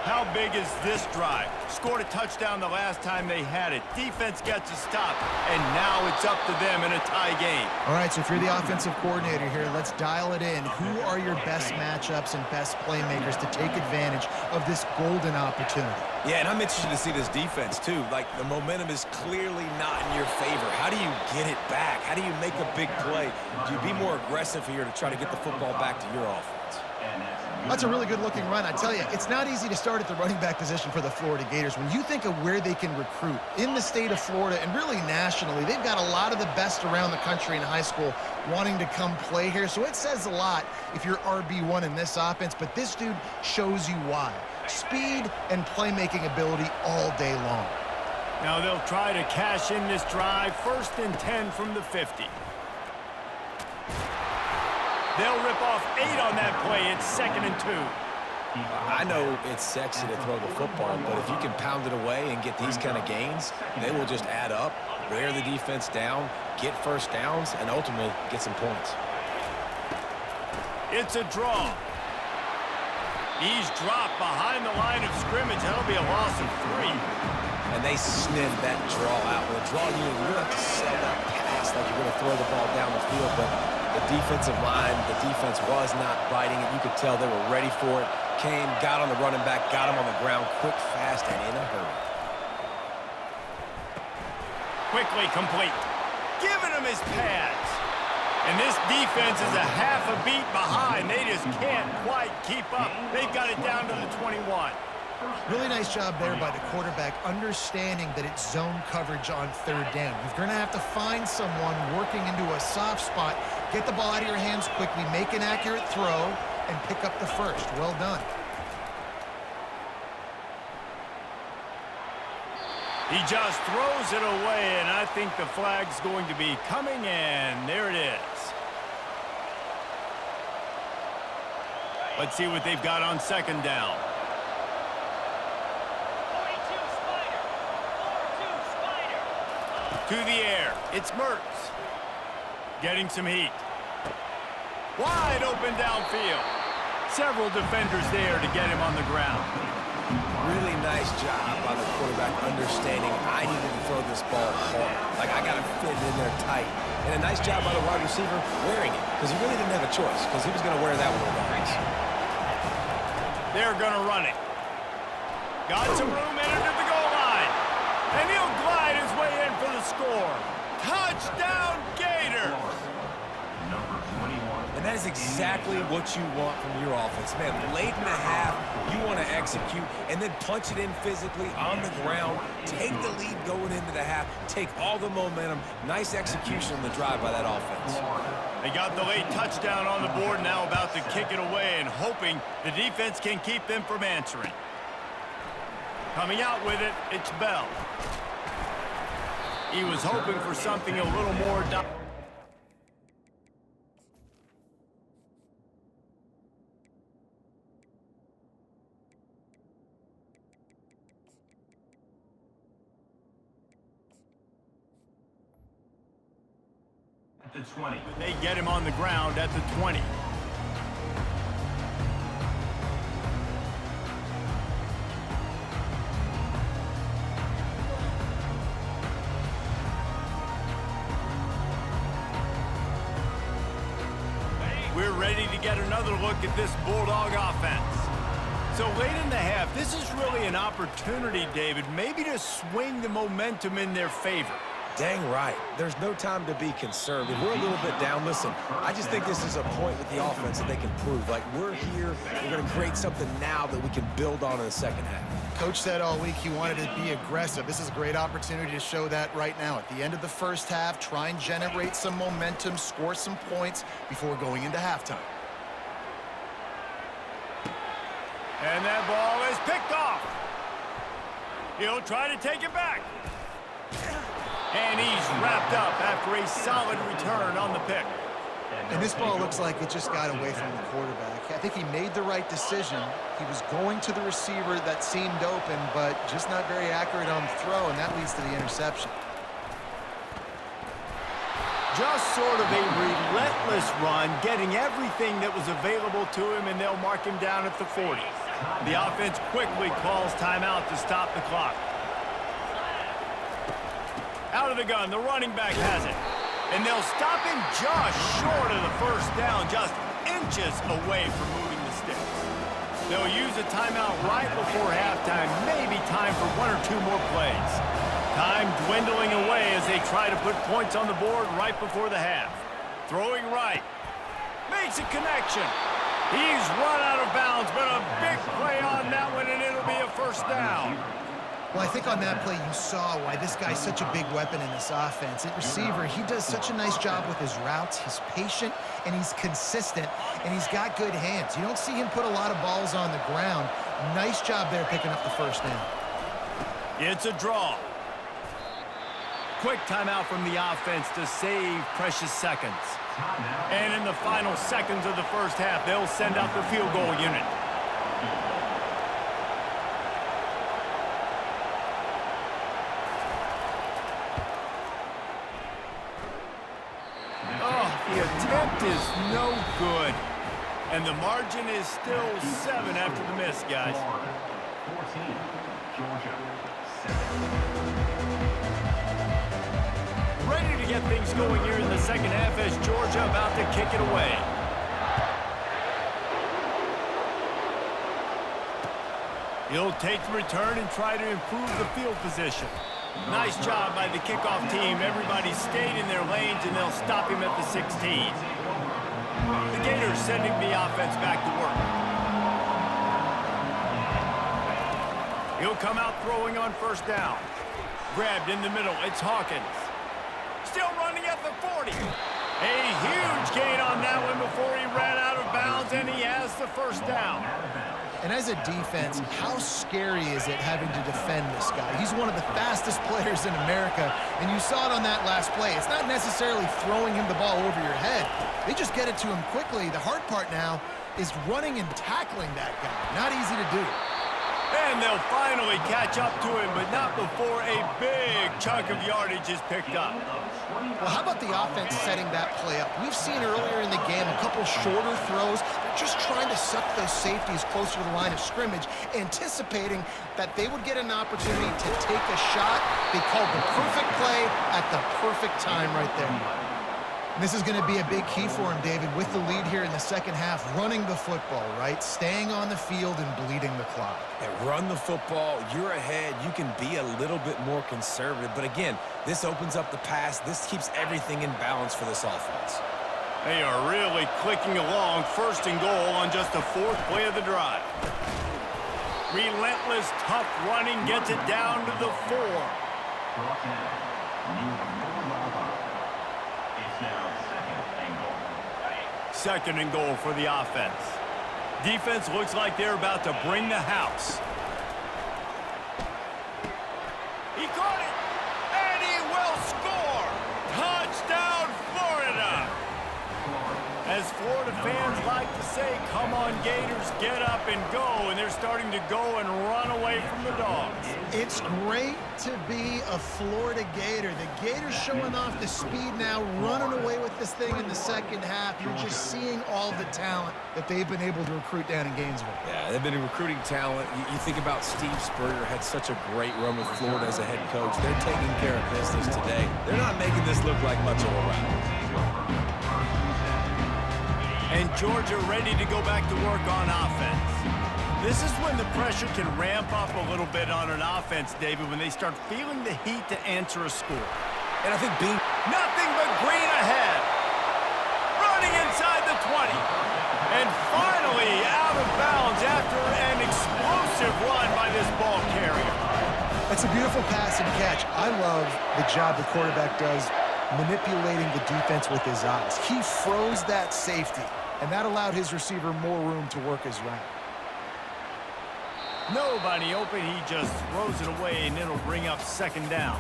How big is this drive? Scored a touchdown the last time they had it. Defense gets a stop, and now it's up to them in a tie game. All right, so if you're the offensive coordinator here, let's dial it in. Who are your best matchups and best playmakers to take advantage of this golden opportunity? Yeah, and I'm interested to see this defense, too. Like, the momentum is clearly not in your favor. How do you get it back? How do you make a big play? Do you be more aggressive here to try to get the football back to your offense? That's a really good-looking run. I tell you, it's not easy to start at the running back position for the Florida Gators. When you think of where they can recruit in the state of Florida and really nationally, they've got a lot of the best around the country in high school wanting to come play here. So it says a lot if you're RB1 in this offense, but this dude shows you why. Speed and playmaking ability all day long. Now they'll try to cash in this drive. 1st and 10 from the 50. They'll rip off 8 on that play. It's 2nd and 2. I know it's sexy to throw the football, but if you can pound it away and get these kind of gains, they will just add up, wear the defense down, get first downs, and ultimately get some points. It's a draw. He's dropped behind the line of scrimmage. That'll be a loss of 3. And they sniffed that draw out. With a draw unit, you don't have to sell that pass like you're going to throw the ball down the field, but the defensive line, the defense was not biting it. You could tell they were ready for it. came, got on the running back, got him on the ground quick, fast, and in a hurry. Quickly complete. Giving him his pads. And this defense is a half a beat behind. They just can't quite keep up. They've got it down to the 21. Really nice job there by the quarterback, understanding that it's zone coverage on third down. You're going to have to find someone working into a soft spot, get the ball out of your hands quickly, make an accurate throw, and pick up the first. Well done. He just throws it away, and I think the flag's going to be coming in. There it is. Let's see what they've got on second down. 42 Spider. 42 Spider. To the air. It's Mertz. Getting some heat. Wide open downfield. Several defenders there to get him on the ground. Really nice job by the quarterback understanding I needed to throw this ball hard. Like, I got to fit it in there tight. And a nice job by the wide receiver wearing it, because he really didn't have a choice, because he was going to wear that one regardless. They're going to run it. Got some room in under the goal line. And he'll glide his way in for the score. Touchdown, Gators! Number 21. And that is exactly what you want from your offense. Man, late in the half, you want to execute and then punch it in physically on the ground, take the lead going into the half, take all the momentum. Nice execution on the drive by that offense. They got the late touchdown on the board, now about to kick it away and hoping the defense can keep them from answering. Coming out with it, it's Bell. He was hoping for something a little more The 20. They get him on the ground at the 20. We're ready to get another look at this Bulldog offense. So late in the half, this is really an opportunity, David, maybe to swing the momentum in their favor. Dang right. There's no time to be conservative. We're a little bit down. Listen, I just think this is a point with the offense that they can prove. Like, we're here, we're going to create something now that we can build on in the second half. Coach said all week he wanted to be aggressive. This is a great opportunity to show that right now. At the end of the first half, try and generate some momentum, score some points before going into halftime. And that ball is picked off. He'll try to take it back. And he's wrapped up after a solid return on the pick. And this ball looks like it just got away from the quarterback. I think he made the right decision. He was going to the receiver that seemed open, but just not very accurate on the throw, and that leads to the interception. Just sort of a relentless run, getting everything that was available to him, and they'll mark him down at the 40. The offense quickly calls timeout to stop the clock. Out of the gun, the running back has it. And they'll stop him just short of the first down, just inches away from moving the sticks. They'll use a timeout right before halftime, maybe time for one or two more plays. Time dwindling away as they try to put points on the board right before the half. Throwing right. Makes a connection. He's run out of bounds, but a big play on that one, and it'll be a first down. Well, I think on that play you saw why this guy's such a big weapon in this offense. At receiver, he does such a nice job with his routes. He's patient, and he's consistent, and he's got good hands. You don't see him put a lot of balls on the ground. Nice job there picking up the first down. It's a draw. Quick timeout from the offense to save precious seconds. And in the final seconds of the first half, they'll send out the field goal unit. The attempt is no good. And the margin is still 7 after the miss, guys. 14. Georgia. 7. Ready to get things going here in the second half as Georgia about to kick it away. He'll take the return and try to improve the field position. Nice job by the kickoff team. Everybody stayed in their lanes, and they'll stop him at the 16. The Gators sending the offense back to work. He'll come out throwing on first down. Grabbed in the middle. It's Hawkins. Still running at the 40. A huge gain on that one before he ran out of bounds, and he has the first down. And as a defense, how scary is it having to defend this guy? He's one of the fastest players in America, and you saw it on that last play. It's not necessarily throwing him the ball over your head. They just get it to him quickly. The hard part now is running and tackling that guy. Not easy to do. And they'll finally catch up to him, but not before a big chunk of yardage is picked up. Well, how about the offense setting that play up? We've seen earlier in the game a couple shorter throws. They're just trying to suck those safeties closer to the line of scrimmage, anticipating that they would get an opportunity to take a shot. They called the perfect play at the perfect time right there. And this is going to be a big key for him, David, with the lead here in the second half, running the football, right? Staying on the field and bleeding the clock. Yeah, run the football, you're ahead, you can be a little bit more conservative. But again, this opens up the pass. This keeps everything in balance for this offense. They are really clicking along. First and goal on just the fourth play of the drive. Relentless, tough running gets it down to the 4. Second and goal for the offense. Defense looks like they're about to bring the house. He caught it, and he will score. Touchdown, Florida. As Florida fans like to say, come on, Gators, get up and go, and they're starting to go and run away from the Dogs. It's great to be a Florida Gator. The Gators showing off the speed now, running away with this thing in the second half. You're just seeing all the talent that they've been able to recruit down in Gainesville. Yeah, they've been recruiting talent. You think about Steve Spurrier, had such a great run with Florida as a head coach. They're taking care of business today. They're not making this look like much of a rout. And Georgia ready to go back to work on offense. This is when the pressure can ramp up a little bit on an offense, David, when they start feeling the heat to answer a score. And I think Nothing but green ahead. Running inside the 20. And finally out of bounds after an explosive run by this ball carrier. That's a beautiful pass and catch. I love the job the quarterback does manipulating the defense with his eyes. He froze that safety, and that allowed his receiver more room to work his route. Nobody open. He just throws it away, and it'll bring up second down.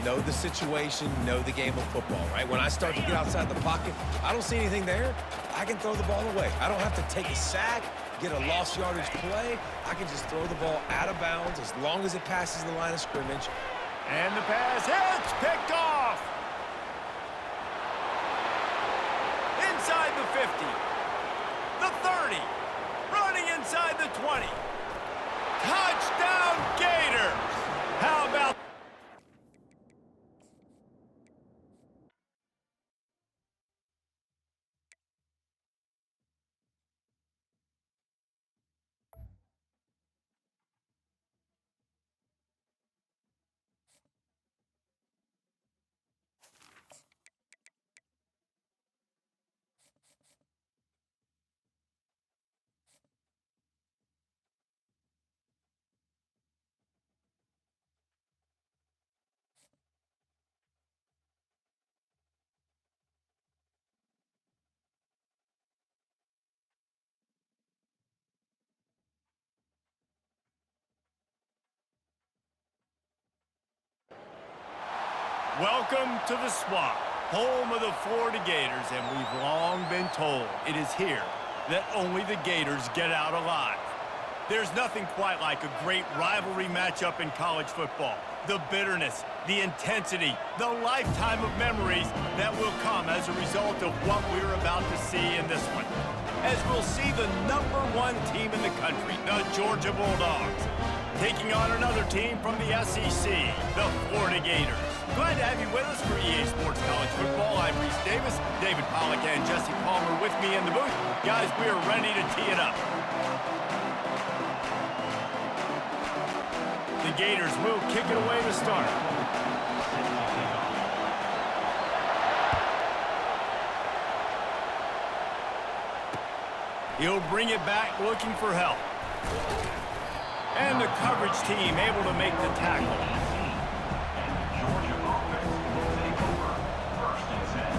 know the situation, know the game of football, right? When I start to get outside the pocket, I don't see anything there, I can throw the ball away. I don't have to take a sack, get a lost yardage play. I can just throw the ball out of bounds as long as it passes the line of scrimmage. And the pass hits, picked off. Inside the 50, the 30, running inside the 20. Touchdown Gators! How about Welcome to the Swamp, home of the Florida Gators, and we've long been told it is here that only the Gators get out alive. There's nothing quite like a great rivalry matchup in college football. The bitterness, the intensity, the lifetime of memories that will come as a result of what we're about to see in this one. As we'll see the #1 team in the country, the Georgia Bulldogs, taking on another team from the SEC, the Florida Gators. Glad to have you with us for EA Sports College Football. I'm Reese Davis, David Pollack and Jesse Palmer with me in the booth. Guys, we are ready to tee it up. Gators will kick it away to start. He'll bring it back looking for help. And the coverage team able to make the tackle. Georgia offense will take over. 1st and 10.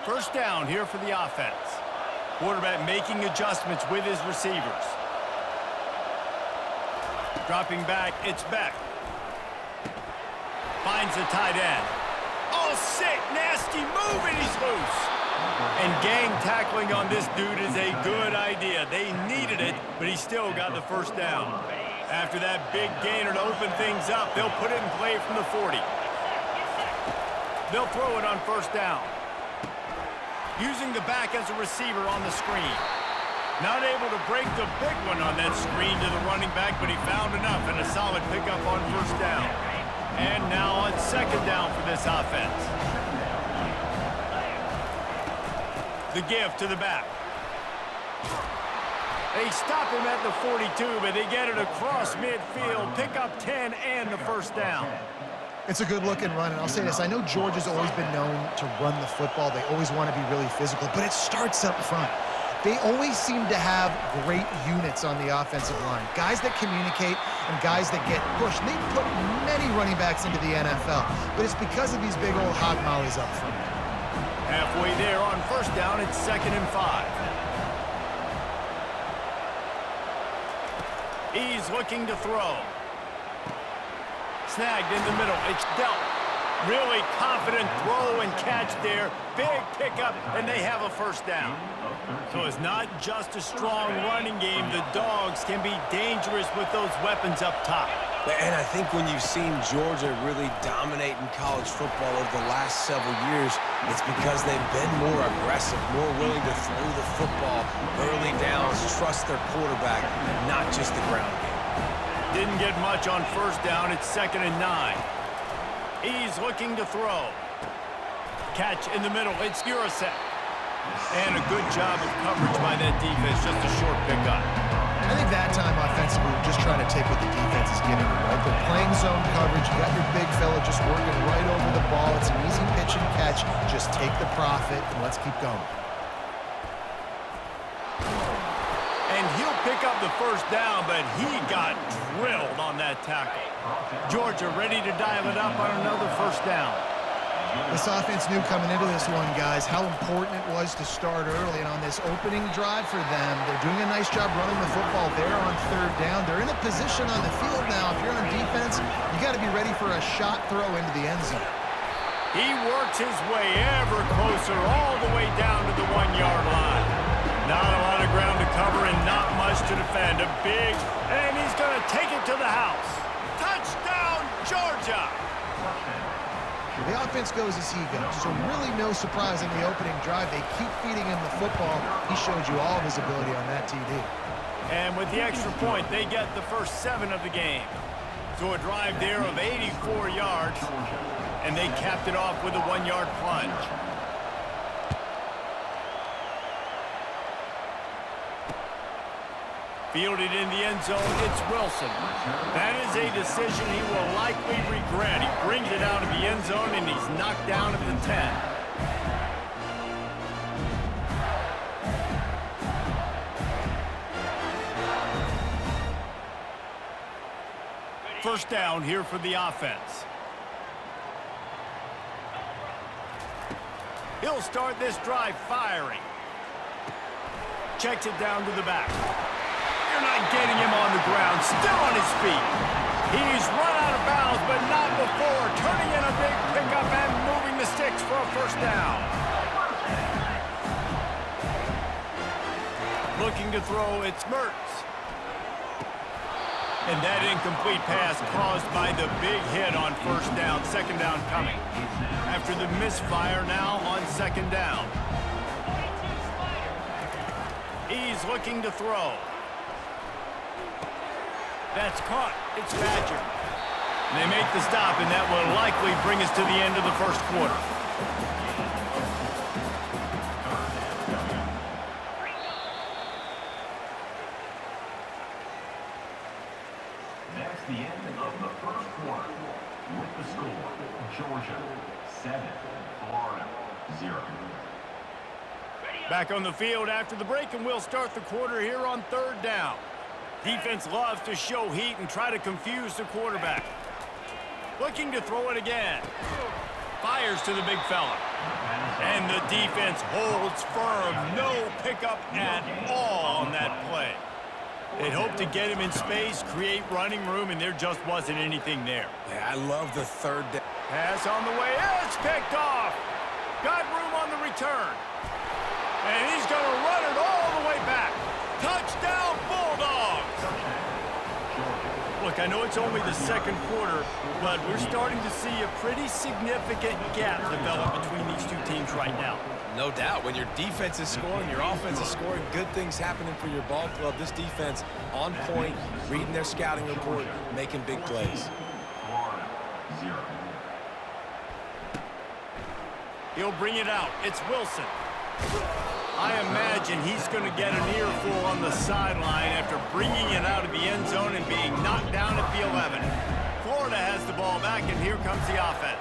First down here for the offense. Quarterback making adjustments with his receivers. Dropping back, it's Beck. Finds the tight end. Oh, sick, nasty move, and he's loose. And gang tackling on this dude is a good idea. They needed it, but he still got the first down. After that big gainer to open things up, they'll put it in play from the 40. They'll throw it on first down. Using the back as a receiver on the screen. Not able to break the big one on that screen to the running back, but he found enough and a solid pickup on first down. And now on second down for this offense. The give to the back. They stop him at the 42, but they get it across midfield. Pick up 10 and the first down. It's a good-looking run, and I'll say this. I know Georgia's always been known to run the football. They always want to be really physical, but it starts up front. They always seem to have great units on the offensive line, guys that communicate and guys that get pushed. And they put many running backs into the NFL, but it's because of these big old hog mollies up front. Halfway there on first down, it's 2nd and 5. He's looking to throw. Snagged in the middle. It's dealt. Really confident throw and catch there. Big pickup, and they have a first down. So it's not just a strong running game. The Dogs can be dangerous with those weapons up top. And I think when you've seen Georgia really dominate in college football over the last several years, it's because they've been more aggressive, more willing to throw the football early downs, trust their quarterback, not just the ground game. Didn't get much on first down. It's 2nd and 9. He's looking to throw. Catch in the middle. It's Urasek. And a good job of coverage by that defense. Just a short pickup. I think that time offensively, we're just trying to take what the defense is giving them, right? They're playing zone coverage. You got your big fella just working right over the ball. It's an easy pitch and catch. Just take the profit, and let's keep going. And he'll pick up the first down, but he got drilled on that tackle. Georgia ready to dial it up on another first down. This offense knew coming into this one, guys, how important it was to start early. And on this opening drive for them, they're doing a nice job running the football there on third down. They're in a position on the field now. If you're on defense, you got to be ready for a shot throw into the end zone. He works his way ever closer all the way down to the 1-yard line. Not a lot of ground to cover and not much to defend. A big, and he's going to take it to the house. Touchdown, Georgia! The offense goes as he goes, so really no surprise in the opening drive. They keep feeding him the football. He showed you all of his ability on that TD. And with the extra point, they get the first 7 of the game. So a drive there of 84 yards, and they capped it off with a 1-yard plunge. Fielded in the end zone, it's Wilson. That is a decision he will likely regret. He brings it out of the end zone, and he's knocked down at the 10. First down here for the offense. He'll start this drive firing. Checks it down to the back. They're not getting him on the ground. Still on his feet. He's run out of bounds, but not before. Turning in a big pickup and moving the sticks for a first down. Looking to throw, it's Mertz. And that incomplete pass caused by the big hit on first down. Second down coming. After the misfire now on second down. is looking to throw. That's caught. It's Badger. They make the stop, and that will likely bring us to the end of the first quarter. That's the end of the first quarter. With the score, Georgia 7, Florida 0. Back on the field after the break, and we'll start the quarter here on third down. Defense loves to show heat and try to confuse the quarterback. Looking to throw it again. Fires to the big fella. And the defense holds firm. No pickup at all on that play. They'd hope to get him in space, create running room, and there just wasn't anything there. Yeah, I love the third down. Pass on the way. It's picked off. Got room on the return. And he's going to run it all the way back. Touchdown, Bulldogs! Look, I know it's only the second quarter, but we're starting to see a pretty significant gap develop between these two teams right now. No doubt. When your defense is scoring, your offense is scoring, good things happening for your ball club. This defense on point, reading their scouting report, making big plays. Florida 0. He'll bring it out. It's Wilson. I imagine he's going to get an earful on the sideline after bringing it out of the end zone and being knocked down at the 11. Florida has the ball back, and here comes the offense.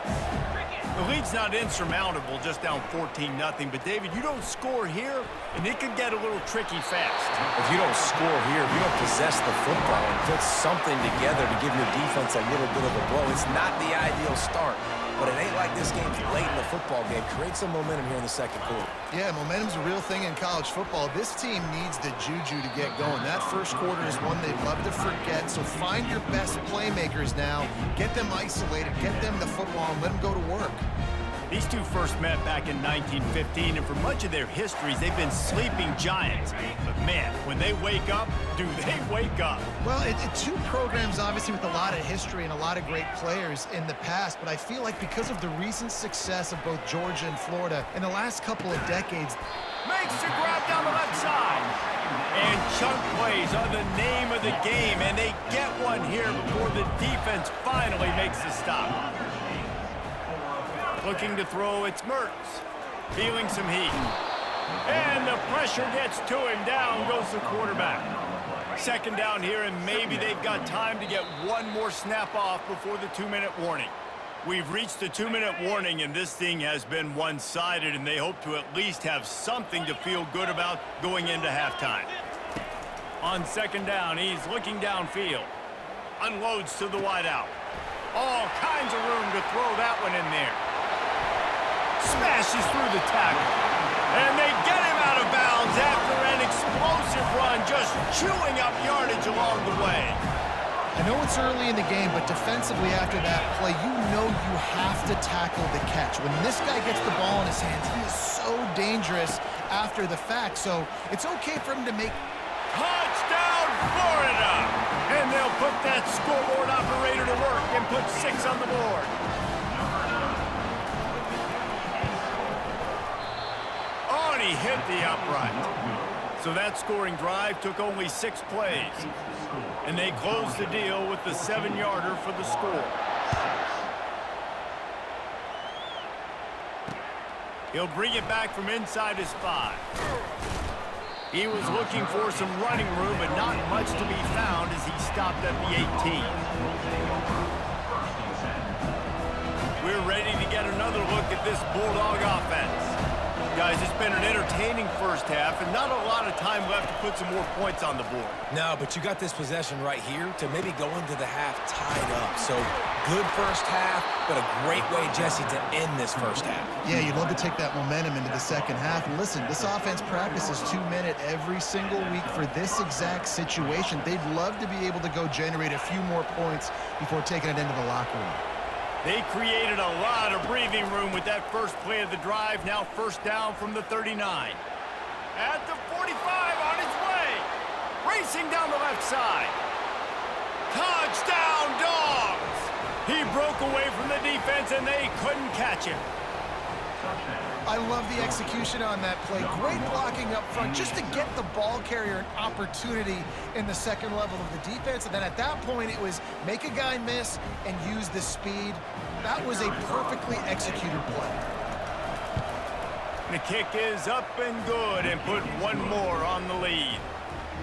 The lead's not insurmountable, just down 14-0. But, David, you don't score here, and it could get a little tricky fast. If you don't score here, if you don't possess the football and put something together to give your defense a little bit of a blow, it's not the ideal start. But it ain't like this game's late in the football game. Create some momentum here in the second quarter. Yeah, momentum's a real thing in college football. This team needs the juju to get going. That first quarter is one they'd love to forget, so find your best playmakers now. Get them isolated, get them the football, and let them go to work. These two first met back in 1915, and for much of their histories, they've been sleeping giants. But, man, when they wake up, do they wake up? Well, two programs, obviously, with a lot of history and a lot of great players in the past, but I feel like because of the recent success of both Georgia and Florida in the last couple of decades. Makes the grab down the left side. And chunk plays are the name of the game, and they get one here before the defense finally makes the stop. Looking to throw, it's Mertz. Feeling some heat. And the pressure gets to him. Down goes the quarterback. Second down here, and maybe they've got time to get one more snap off before the 2-minute warning. We've reached the 2-minute warning, and this thing has been one-sided, and they hope to at least have something to feel good about going into halftime. On second down, he's looking downfield. Unloads to the wideout. All kinds of room to throw that one in there. Smashes through the tackle. And they get him out of bounds after an explosive run, just chewing up yardage along the way. I know it's early in the game, but defensively after that play, you know you have to tackle the catch. When this guy gets the ball in his hands, he is so dangerous after the fact. So it's okay for him to make... Touchdown, Florida! And they'll put that scoreboard operator to work and put 6 on the board. He hit the upright. So that scoring drive took only 6 plays. And they closed the deal with the 7-yarder for the score. He'll bring it back from inside his 5. He was looking for some running room, but not much to be found as he stopped at the 18. We're ready to get another look at this Bulldog offense. Guys, it's been an entertaining first half and not a lot of time left to put some more points on the board. No, but you got this possession right here to maybe go into the half tied up. So good first half, but a great way, Jesse, to end this first half. Yeah, you'd love to take that momentum into the second half. And listen, this offense practices 2-minute every single week for this exact situation. They'd love to be able to go generate a few more points before taking it into the locker room. They created a lot of breathing room with that first play of the drive. Now first down from the 39. At the 45, on his way. Racing down the left side. Touchdown, Dogs! He broke away from the defense, and they couldn't catch him. I love the execution on that play. Great blocking up front just to get the ball carrier an opportunity in the second level of the defense. And then at that point, it was make a guy miss and use the speed. That was a perfectly executed play. The kick is up and good and put one more on the lead.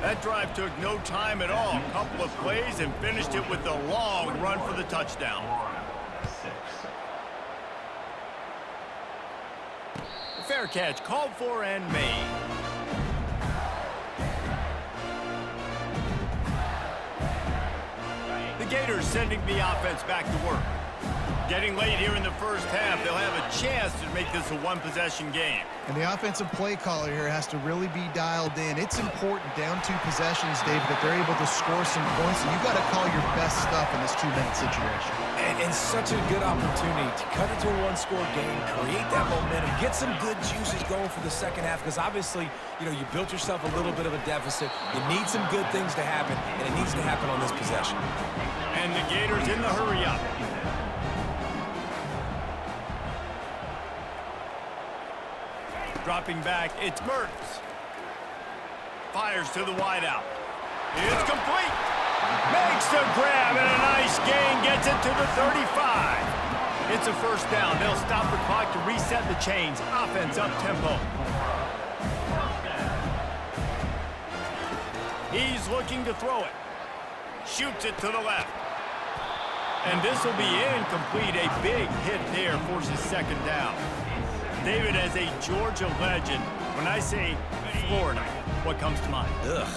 That drive took no time at all. A couple of plays and finished it with a long run for the touchdown. Fair catch called for and made. The Gators sending the offense back to work. Getting late here in the first half, they'll have a chance to make this a one-possession game. And the offensive play caller here has to really be dialed in. It's important down 2 possessions, David, that they're able to score some points. And you've got to call your best stuff in this 2-minute situation. And such a good opportunity to cut into a one-score game, create that momentum, get some good juices going for the second half, because obviously, you built yourself a little bit of a deficit. You need some good things to happen, and it needs to happen on this possession. And the Gators in the hurry up. Dropping back, it's Mertz. Fires to the wideout. It's complete. Makes the grab and a nice gain. Gets it to the 35. It's a first down. They'll stop the clock to reset the chains. Offense up tempo. He's looking to throw it. Shoots it to the left. And this will be incomplete. A big hit there forces second down. David, as a Georgia legend, when I say Florida, what comes to mind? Ugh.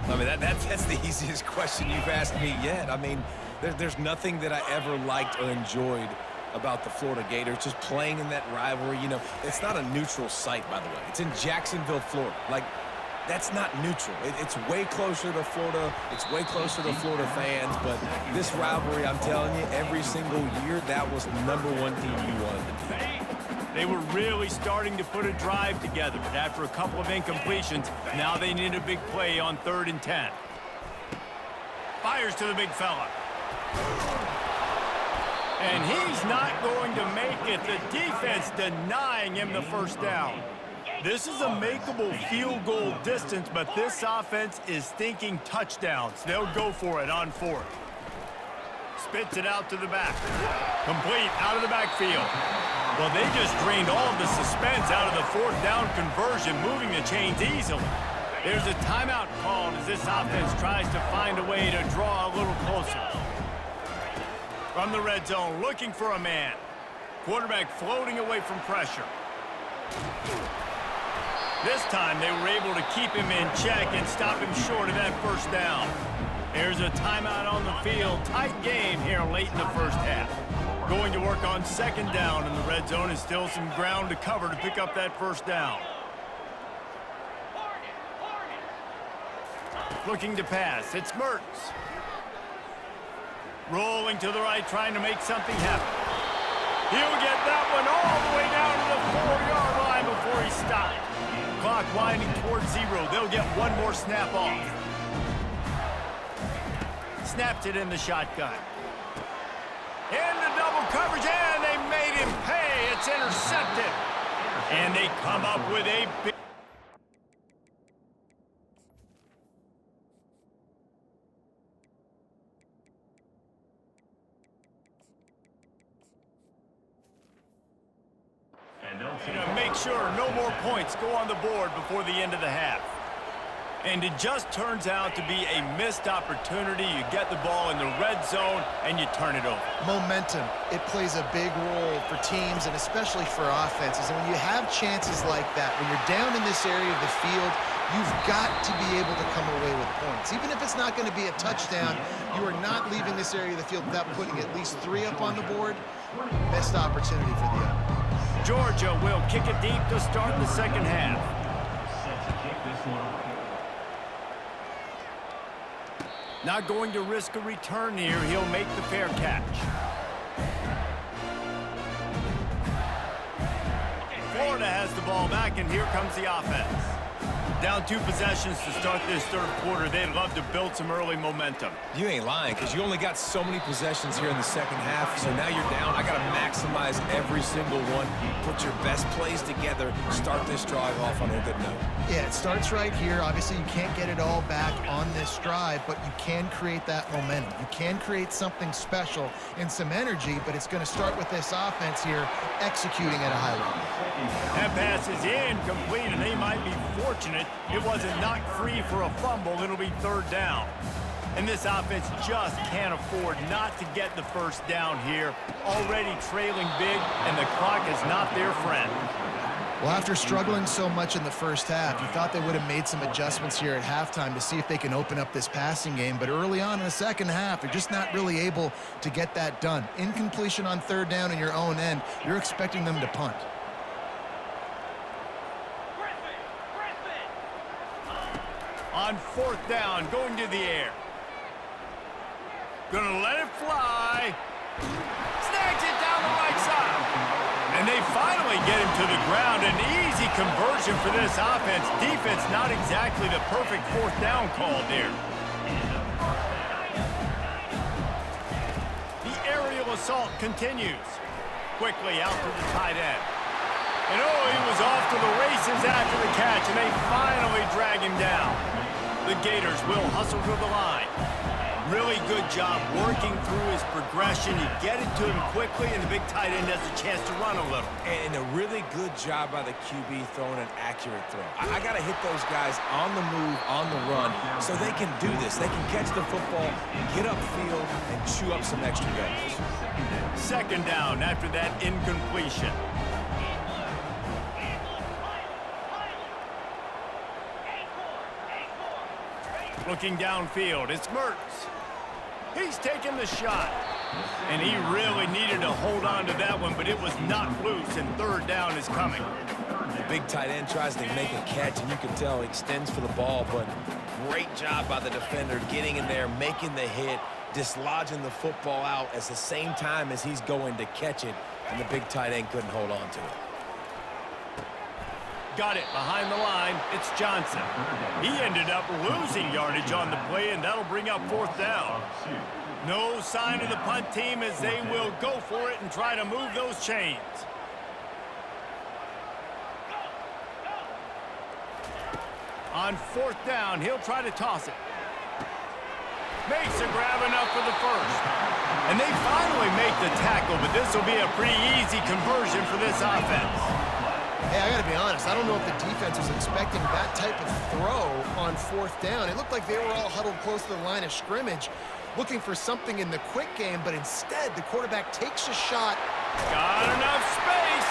I mean, that's the easiest question you've asked me yet. I mean, there's nothing that I ever liked or enjoyed about the Florida Gators, just playing in that rivalry. It's not a neutral site, by the way. It's in Jacksonville, Florida. Like, that's not neutral. It's way closer to Florida. It's way closer to Florida fans. But this rivalry, I'm telling you, every single year, that was the #1 team you wanted to beat. They were really starting to put a drive together, but after a couple of incompletions, now they need a big play on 3rd and 10. Fires to the big fella. And he's not going to make it. The defense denying him the first down. This is a makeable field goal distance, but this offense is thinking touchdowns. They'll go for it on 4th. Spits it out to the back. Complete out of the backfield. Well, they just drained all of the suspense out of the 4th down conversion, moving the chains easily. There's a timeout called as this offense tries to find a way to draw a little closer. From the red zone, looking for a man. Quarterback floating away from pressure. This time, they were able to keep him in check and stop him short of that first down. There's a timeout on the field. Tight game here late in the first half. Going to work on 2nd down in the red zone, and still some ground to cover to pick up that first down. Looking to pass. It's Mertz. Rolling to the right, trying to make something happen. He'll get that one all the way down to the 4-yard line before he stopped. Clock winding towards 0. They'll get one more snap off. Snaps it in the shotgun. Into double coverage, and they made him pay. It's intercepted. And they come up with a big... to make sure no more points go on the board before the end of the half. And it just turns out to be a missed opportunity. You get the ball in the red zone, and you turn it over. Momentum, it plays a big role for teams and especially for offenses. And when you have chances like that, when you're down in this area of the field, you've got to be able to come away with points. Even if it's not going to be a touchdown, you are not leaving this area of the field without putting at least 3 up on the board. Missed opportunity for the other. Georgia will kick it deep to start the second half. Set to kick this one. Not going to risk a return here. He'll make the fair catch. Florida has the ball back, and here comes the offense. Down 2 possessions to start this third quarter. They'd love to build some early momentum. You ain't lying, because you only got so many possessions here in the second half, so now you're down. I got to maximize every single one. Put your best plays together. Start this drive off on a good note. Yeah, it starts right here. Obviously, you can't get it all back on this drive, but you can create that momentum. You can create something special and some energy, but it's going to start with this offense here executing at a high level. That pass is incomplete, and they might be fortunate it wasn't knocked free for a fumble. It'll be third down. And this offense just can't afford not to get the first down here. Already trailing big, and the clock is not their friend. Well, after struggling so much in the first half, you thought they would have made some adjustments here at halftime to see if they can open up this passing game. But early on in the second half, they're just not really able to get that done. Incompletion on third down in your own end, you're expecting them to punt. On fourth down, going to the air. Gonna let it fly. Snags it down the right side. And they finally get him to the ground. An easy conversion for this offense. Defense not exactly the perfect fourth down call there. The aerial assault continues. Quickly out to the tight end. And oh, he was off to the races after the catch, and they finally drag him down. The Gators will hustle to the line. Really good job working through his progression. You get it to him quickly, and the big tight end has a chance to run a little. And a really good job by the QB throwing an accurate throw. I got to hit those guys on the move, on the run, so they can do this. They can catch the football, get upfield, and chew up some extra yards. Second down after that incompletion. Looking downfield, it's Mertz. He's taking the shot. And he really needed to hold on to that one, but it was knocked loose, and third down is coming. The big tight end tries to make a catch, and you can tell he extends for the ball, but great job by the defender getting in there, making the hit, dislodging the football out at the same time as he's going to catch it, and the big tight end couldn't hold on to it. Got it behind the line. It's Johnson. He ended up losing yardage on the play, and that'll bring up fourth down. No sign of the punt team as they will go for it and try to move those chains. On fourth down, he'll try to toss it. Makes a grab enough for the first. And they finally make the tackle, but this will be a pretty easy conversion for this offense. Hey, I got to be honest, I don't know if the defense was expecting that type of throw on fourth down. It looked like they were all huddled close to the line of scrimmage, looking for something in the quick game, but instead the quarterback takes a shot. Got enough space,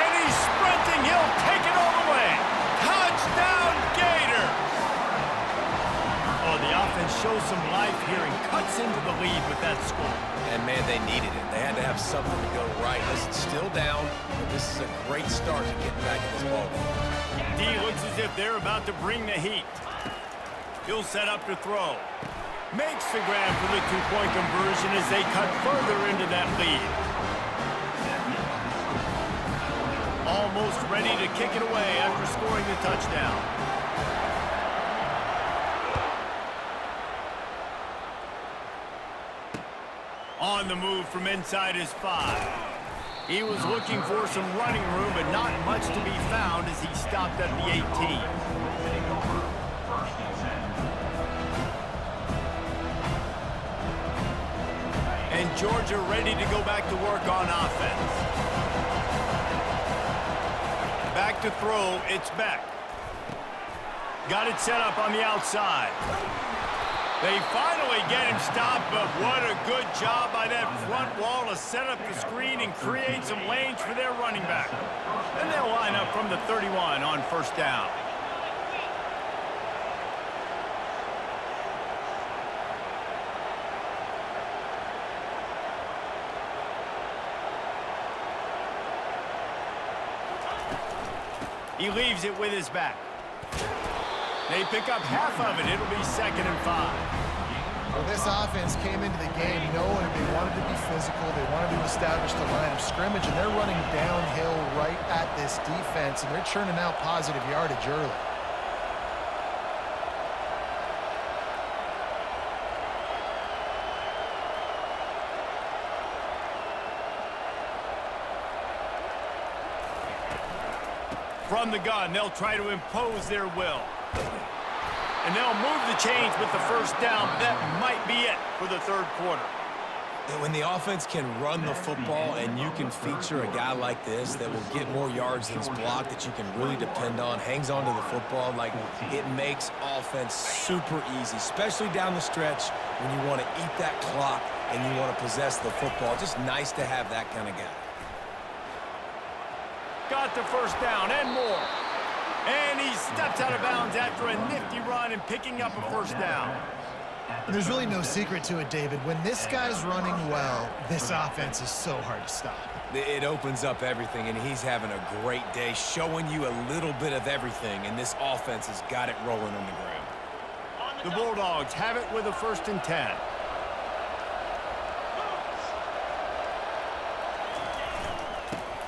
and he's sprinting. He'll take it all the way. Touchdown, Gators! Oh, the offense shows some life here and cuts into the lead with that score. And, man, they needed it. They had to have something to go right. Listen, still down, but this is a great start to getting back in this ballgame. D looks as if they're about to bring the heat. He'll set up to throw. Makes the grab for the two-point conversion as they cut further into that lead. Almost ready to kick it away after scoring the touchdown. On the move from inside his 5. He was looking for some running room, but not much to be found as he stopped at the 18. And Georgia ready to go back to work on offense. Back to throw, it's Beck. Got it set up on the outside. They finally get him stopped, but what a good job by that front wall to set up the screen and create some lanes for their running back. And they'll line up from the 31 on first down. He leaves it with his back. They pick up half of it. It'll be 2nd and 5. Well, this offense came into the game knowing they wanted to be physical. They wanted to establish the line of scrimmage, and they're running downhill right at this defense, and they're churning out positive yardage early. From the gun, they'll try to impose their will. And they'll move the chains with the first down. That might be it for the third quarter. When the offense can run the football and you can feature a guy like this that will get more yards than's blocked, that you can really depend on, hangs on to the football, like it makes offense super easy, especially down the stretch when you want to eat that clock and you want to possess the football. Just nice to have that kind of guy. Got the first down and more. And he steps out of bounds after a nifty run and picking up a first down. And there's really no secret to it, David. When this guy's running well, this offense is so hard to stop. It opens up everything, and he's having a great day, showing you a little bit of everything, and this offense has got it rolling on the ground. The Bulldogs have it with a 1st and 10.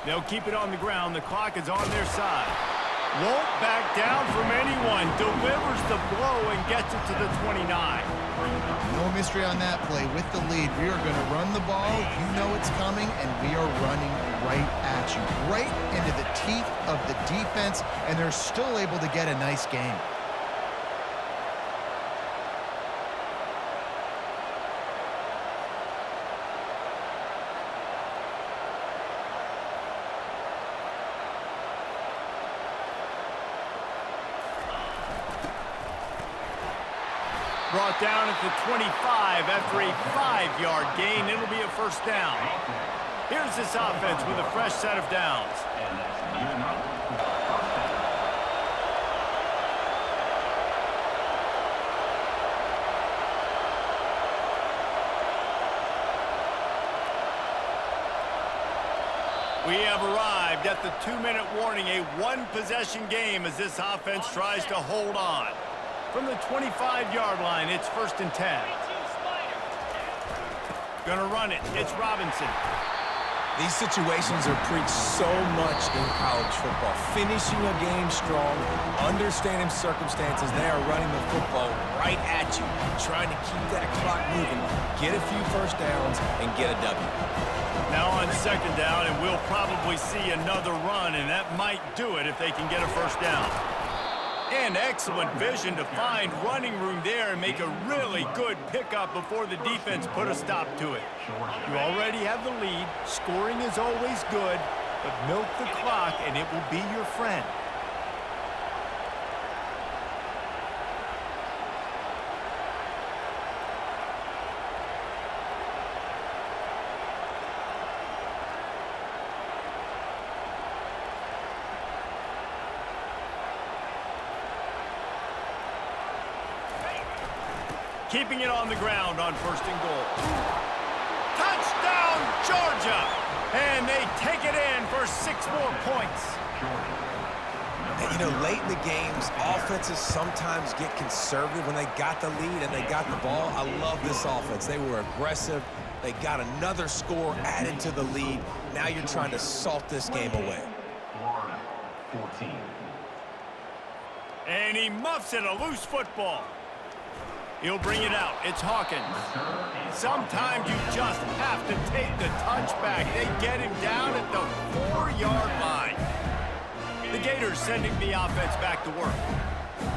They'll keep it on the ground. The clock is on their side. Won't back down from anyone. Delivers the blow and gets it to the 29. No mystery on that play. With the lead, we are going to run the ball. You know it's coming, and we are running right at you. Right into the teeth of the defense, and they're still able to get a nice game. Brought down at the 25 after a 5-yard gain. It'll be a first down. Here's this offense with a fresh set of downs. And that's year number. First down. We have arrived at the 2-minute warning, a one-possession game as this offense tries to hold on. From the 25-yard line, it's 1st and 10. Gonna run it. It's Robinson. These situations are preached so much in college football. Finishing a game strong, understanding circumstances. They are running the football right at you, trying to keep that clock moving, get a few first downs, and get a W. Now on 2nd down, and we'll probably see another run, and that might do it if they can get a first down. And excellent vision to find running room there and make a really good pickup before the defense put a stop to it. You already have the lead. Scoring is always good, but milk the clock and it will be your friend. Keeping it on the ground on 1st and goal. Touchdown, Georgia! And they take it in for 6 more points. And, you know, late in the games, offenses sometimes get conservative when they got the lead and they got the ball. I love this offense. They were aggressive. They got another score added to the lead. Now you're trying to salt this game away. Florida, 14. And he muffs it, a loose football. He'll bring it out. It's Hawkins. Sometimes you just have to take the touchback. They get him down at the 4-yard line. The Gators sending the offense back to work.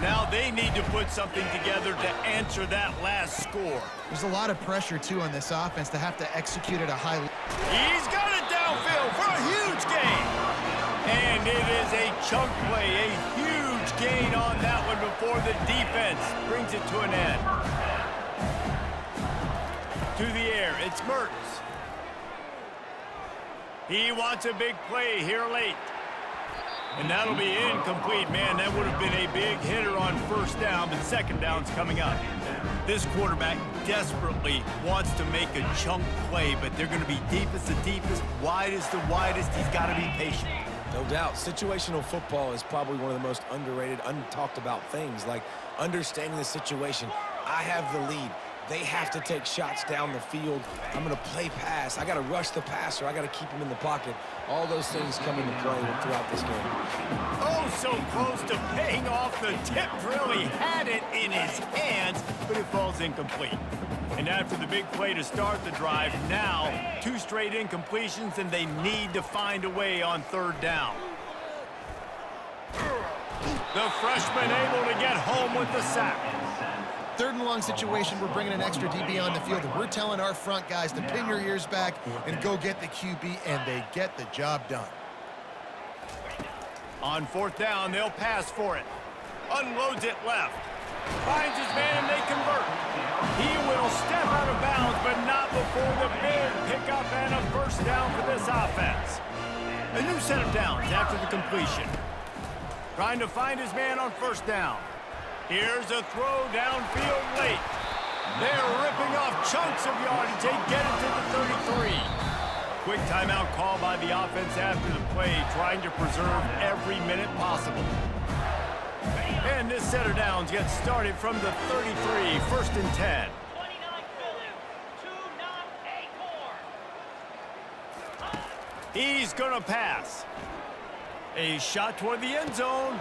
Now they need to put something together to answer that last score. There's a lot of pressure, too, on this offense to have to execute at a high level. He's got it downfield for a huge gain. And it is a chunk play, a huge gain on that one before the defense brings it to an end. To the air, it's Mertz. He wants a big play here late. And that'll be incomplete. Man, that would have been a big hitter on 1st down, but 2nd down's coming up. This quarterback desperately wants to make a chunk play, but they're going to be deep as the deepest, wide as the widest. He's got to be patient. No doubt. Situational football is probably one of the most underrated, untalked about things, like understanding the situation. I have the lead. They have to take shots down the field. I'm going to play pass. I got to rush the passer. I got to keep him in the pocket. All those things come into play throughout this game. Oh, so close to paying off. The tip really had it in his hands, but it falls incomplete. And after the big play to start the drive, now 2 straight incompletions, and they need to find a way on 3rd down. The freshman able to get home with the sack. Third and long situation, we're bringing an extra DB on the field, and we're telling our front guys to pin your ears back and go get the QB, and they get the job done. On fourth down, they'll pass for it. Unloads it left. Finds his man, and they convert. He will step out of bounds, but not before the big pickup and a first down for this offense. A new set of downs after the completion. Trying to find his man on first down. Here's a throw downfield late. They're ripping off chunks of yardage. They get it to the 33. Quick timeout call by the offense after the play, trying to preserve every minute possible. And this set of downs gets started from the 33, first and 10. 29 Philly, 2-0 Acorn. He's going to pass. A shot toward the end zone.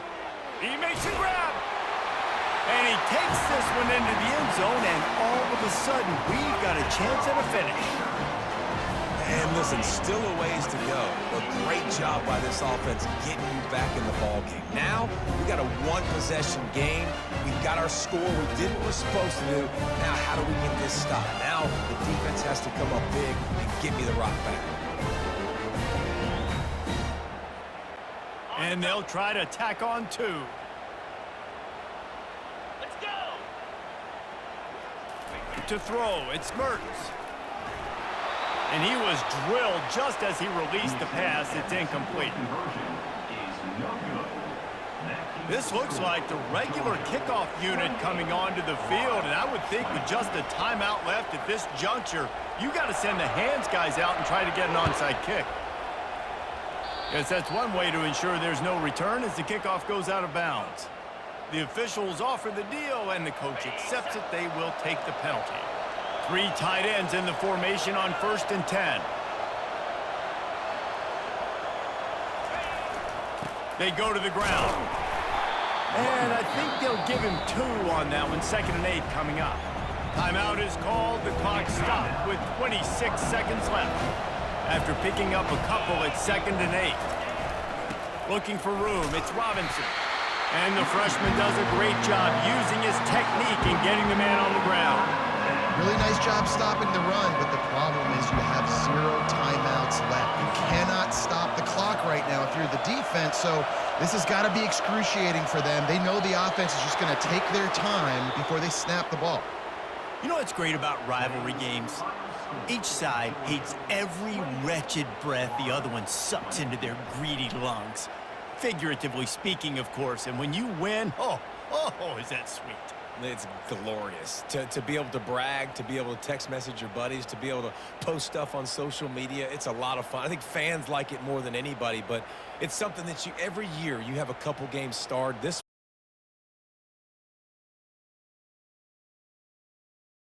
He makes a grab. And he takes this one into the end zone, and all of a sudden, we've got a chance at a finish. And listen, still a ways to go, but great job by this offense getting you back in the ball game. Now, we got a one-possession game. We've got our score. We did what we're supposed to do. Now, how do we get this stop? Now, the defense has to come up big and get me the rock back. And they'll try to tack on two. Let's go. To throw, it's Mertens. And he was drilled just as he released the pass. It's incomplete. Conversion is no good. This looks like the regular kickoff unit coming onto the field, and I would think with just a timeout left at this juncture, you got to send the hands guys out and try to get an onside kick. Yes, that's one way to ensure there's no return as the kickoff goes out of bounds. The officials offer the deal, and the coach accepts it. They will take the penalty. 3 tight ends in the formation on first and 10. They go to the ground. And I think they'll give him 2 on that one. Second and 8 coming up. Timeout is called. The clock stopped with 26 seconds left. After picking up a couple at second and 8. Looking for room, it's Robinson. And the freshman does a great job using his technique and getting the man on the ground. Really nice job stopping the run, but the problem is you have 0 timeouts left. You cannot stop the clock right now if you're the defense, so this has got to be excruciating for them. They know the offense is just going to take their time before they snap the ball. You know what's great about rivalry games? Each side hates every wretched breath the other one sucks into their greedy lungs. Figuratively speaking, of course, and when you win, oh, is that sweet. It's glorious to be able to brag, to be able to text message your buddies, to be able to post stuff on social media. It's a lot of fun. I think fans like it more than anybody, but it's something that every year you have a couple games starred. This